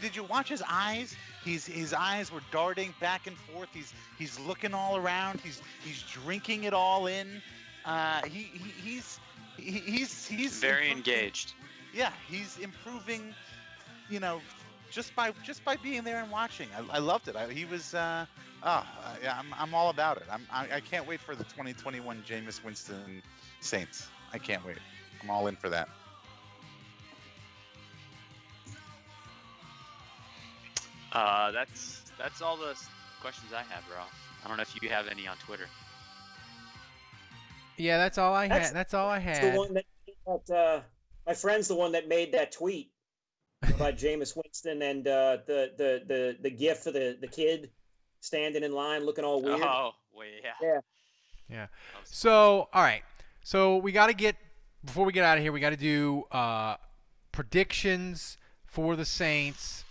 Did you watch his eyes? His eyes were darting back and forth. He's looking all around. He's drinking it all in. He's very engaged. Yeah, he's improving. You know, just by being there and watching. I loved it. He was. Yeah, I'm all about it. I can't wait for the 2021 Jameis Winston Saints. I can't wait. I'm all in for that. That's all the questions I have, Ralph. I don't know if you have any on Twitter. Yeah, that's all I had. That's all I had. The one that, my friend's the one that made that tweet about Jameis Winston and the gif of the kid standing in line looking all weird. Oh, well, yeah. Yeah. So, all right. So we got to get, before we get out of here, we got to do predictions for the Saints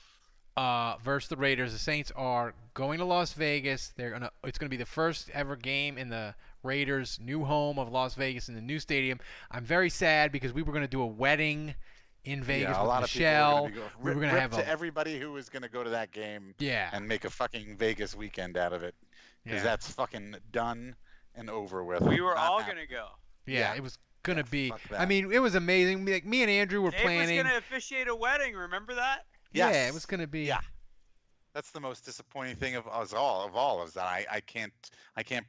versus the Raiders. The Saints are going to Las Vegas. It's gonna be the first ever game in the Raiders' new home of Las Vegas in the new stadium. I'm very sad because we were gonna do a wedding in Vegas with Michelle. We were gonna have everybody who was gonna go to that game. Yeah. And make a fucking Vegas weekend out of it, because Yeah. that's fucking done and over with. We were all gonna go. Yeah, it was gonna be. I mean, it was amazing. Like, me and Andrew were Dave planning. was gonna officiate a wedding. Remember that? Yes. Yeah, it was gonna be. Yeah. That's the most disappointing thing of all is that I can't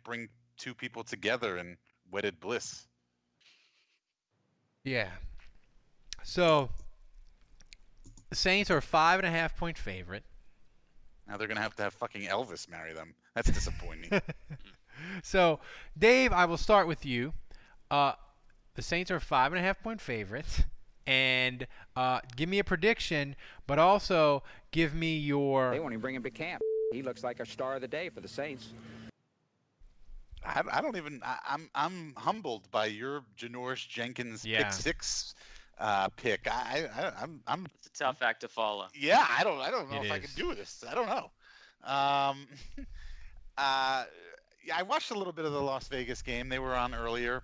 bring two people together in wedded bliss. Yeah. So the Saints are a 5.5-point favorite. Now they're gonna have to have fucking Elvis marry them. That's disappointing. So, Dave, I will start with you. The Saints are a 5.5-point favorite. And give me a prediction, but also give me your. They won't even bring him to camp. He looks like a star of the day for the Saints. I don't even. I'm humbled by your Janoris Jenkins pick six pick. I'm. It's a tough act to follow. Yeah, I don't know if I can do this. I don't know. Yeah, I watched a little bit of the Las Vegas game. They were on earlier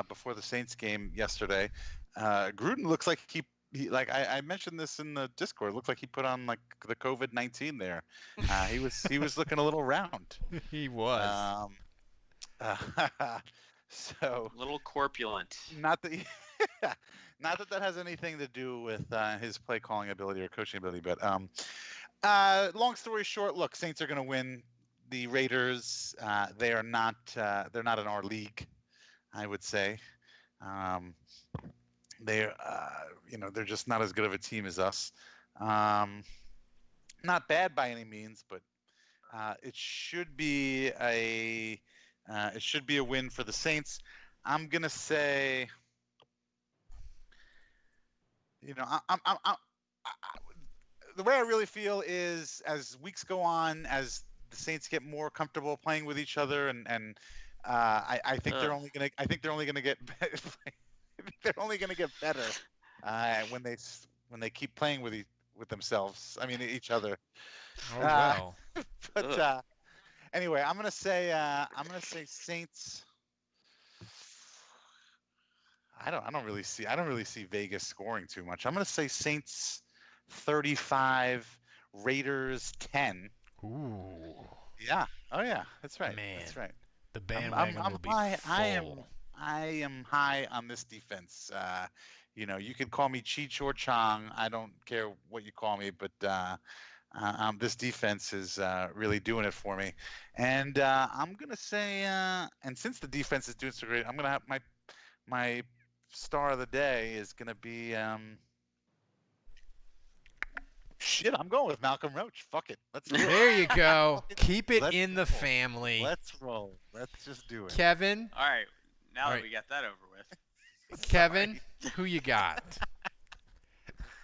before the Saints game yesterday. Gruden looks like he like I mentioned this in the Discord. Looks like he put on like the COVID-19 there. He was looking a little round. He was. So a little corpulent. Not that has anything to do with his play calling ability or coaching ability, but long story short, look, Saints are going to win. The Raiders, they're not in our league, I would say. They're just not as good of a team as us. Not bad by any means, but it should be a win for the Saints. I'm gonna say, the way I really feel is as weeks go on, as the Saints get more comfortable playing with each other, and I think they're only gonna get they're only going to get better when they keep playing with themselves. I mean, each other. Oh wow! But anyway, I'm going to say Saints. I don't really see Vegas scoring too much. I'm going to say Saints 35, Raiders 10. Ooh. Yeah. Oh yeah. That's right. Man. That's right. The bandwagon will be full. I am high on this defense. You could call me Cheech or Chong. I don't care what you call me, but This defense is really doing it for me. And I'm going to say, and since the defense is doing so great, I'm going to have my star of the day is going to be, I'm going with Malcolm Roach. Fuck it. Let's do it. There you go. Keep it Let's in the roll. family. Let's roll. Let's just do it. Kevin, All right. Now All that right. we got that over with. Kevin, who you got?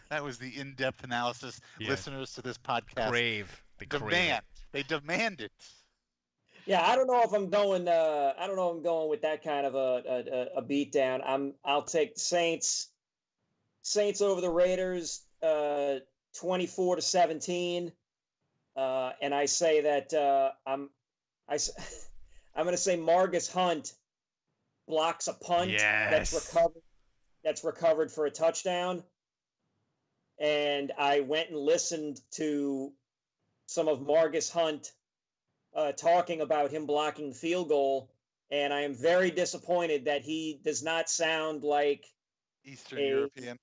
That was the in-depth analysis. Yeah. Listeners to this podcast Crave. The crave. demand. They demand it. Yeah, I don't know if I'm going. I don't know if I'm going with that kind of a beatdown. I'll take the Saints. Saints over the Raiders, 24-17. And I say that I'm going to say Margus Hunt blocks a punt Yes. that's recovered for a touchdown. And I went and listened to some of Margus Hunt talking about him blocking the field goal, and I am very disappointed that he does not sound like Eastern European.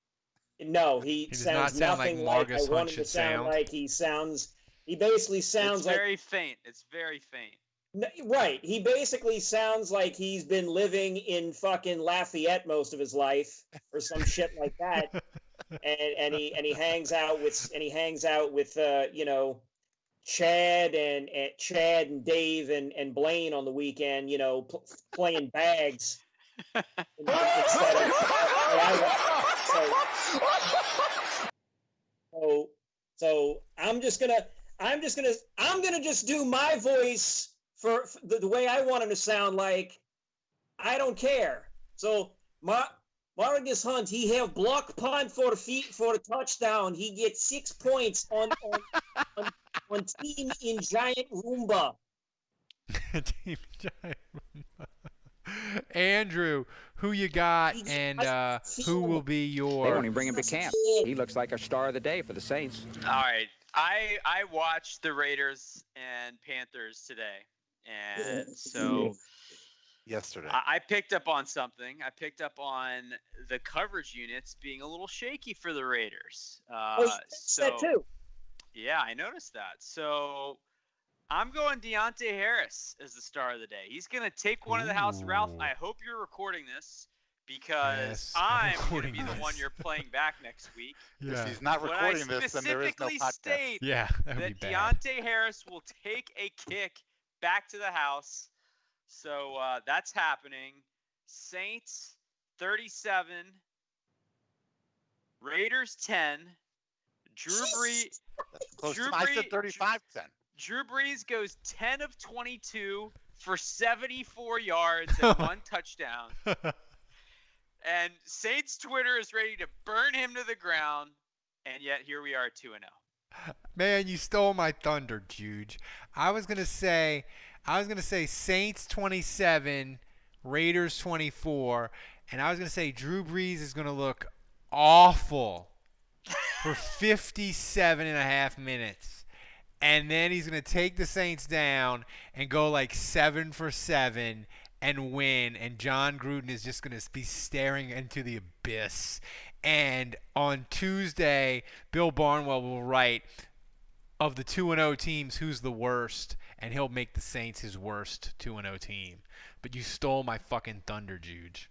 No, he does sounds not sound like nothing like Margus I Hunt want him to should sound sound. like he sounds. He basically sounds It's like very faint. It's very faint. right. He basically sounds like he's been living in fucking Lafayette most of his life, or some shit like that. And he hangs out with you know, Chad and Dave and Blaine on the weekend, you know, playing bags instead of so I'm gonna just do my voice for the way I want him to sound like. I don't care. So Margus Hunt, he have block punt for the touchdown. He gets 6 points on Team in Giant Roomba. Team Giant Roomba. Andrew, who you got, and who will be your? They won't even bring him to camp. He looks like a star of the day for the Saints. All right. I watched the Raiders and Panthers today, and so Yesterday. I picked up on something. I picked up on the coverage units being a little shaky for the Raiders. That too. Yeah, I noticed that. So I'm going Deontay Harris as the star of the day. He's going to take one of the house. Ralph, I hope you're recording this because Yes, I'm I'm going to recording be the this. one you're playing back next week. If he's not When recording I this, then there is no specifically podcast. state Yeah, that would that be bad. Deontay Harris will take a kick back to the house. So that's happening. Saints 37, Raiders 10. Drew Brees. Close Drew to, I said Brees- 35 then. Drew Brees goes 10 of 22 for 74 yards and 1 touchdown. And Saints Twitter is ready to burn him to the ground. And yet here we are 2-0. Man, you stole my thunder, Juge. I was gonna say Saints 27, Raiders 24, and I was gonna say Drew Brees is gonna look awful for 57 and a half minutes. And then he's going to take the Saints down and go like 7 for 7 and win. And John Gruden is just going to be staring into the abyss. And on Tuesday, Bill Barnwell will write, of the 2-0 teams, who's the worst? And he'll make the Saints his worst 2-0 team. But you stole my fucking thunder, Juge.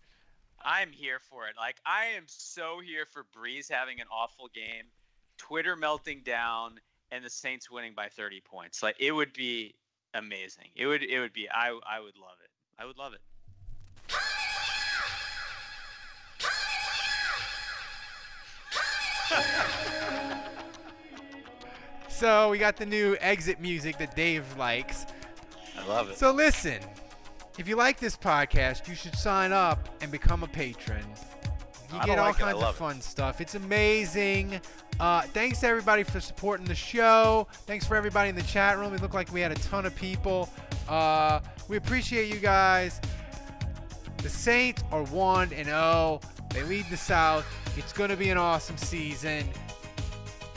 I'm here for it. Like, I am so here for Breeze having an awful game, Twitter melting down, and the Saints winning by 30 points. Like, it would be amazing. It would be. I would love it. I would love it. So we got the new exit music that Dave likes. I love it. So listen, if you like this podcast, you should sign up and become a patron. You I get don't all like it. I kinds love of it. fun stuff. It's amazing. Thanks to everybody for supporting the show. Thanks for everybody in the chat room. It looked like we had a ton of people. We appreciate you guys. The Saints are 1-0. They lead the South. It's going to be an awesome season,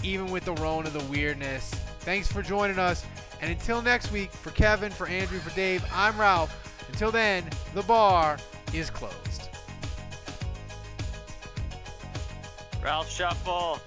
even with the Rona, the weirdness. Thanks for joining us. And until next week, for Kevin, for Andrew, for Dave, I'm Ralph. Until then, the bar is closed. Ralph Shuffle.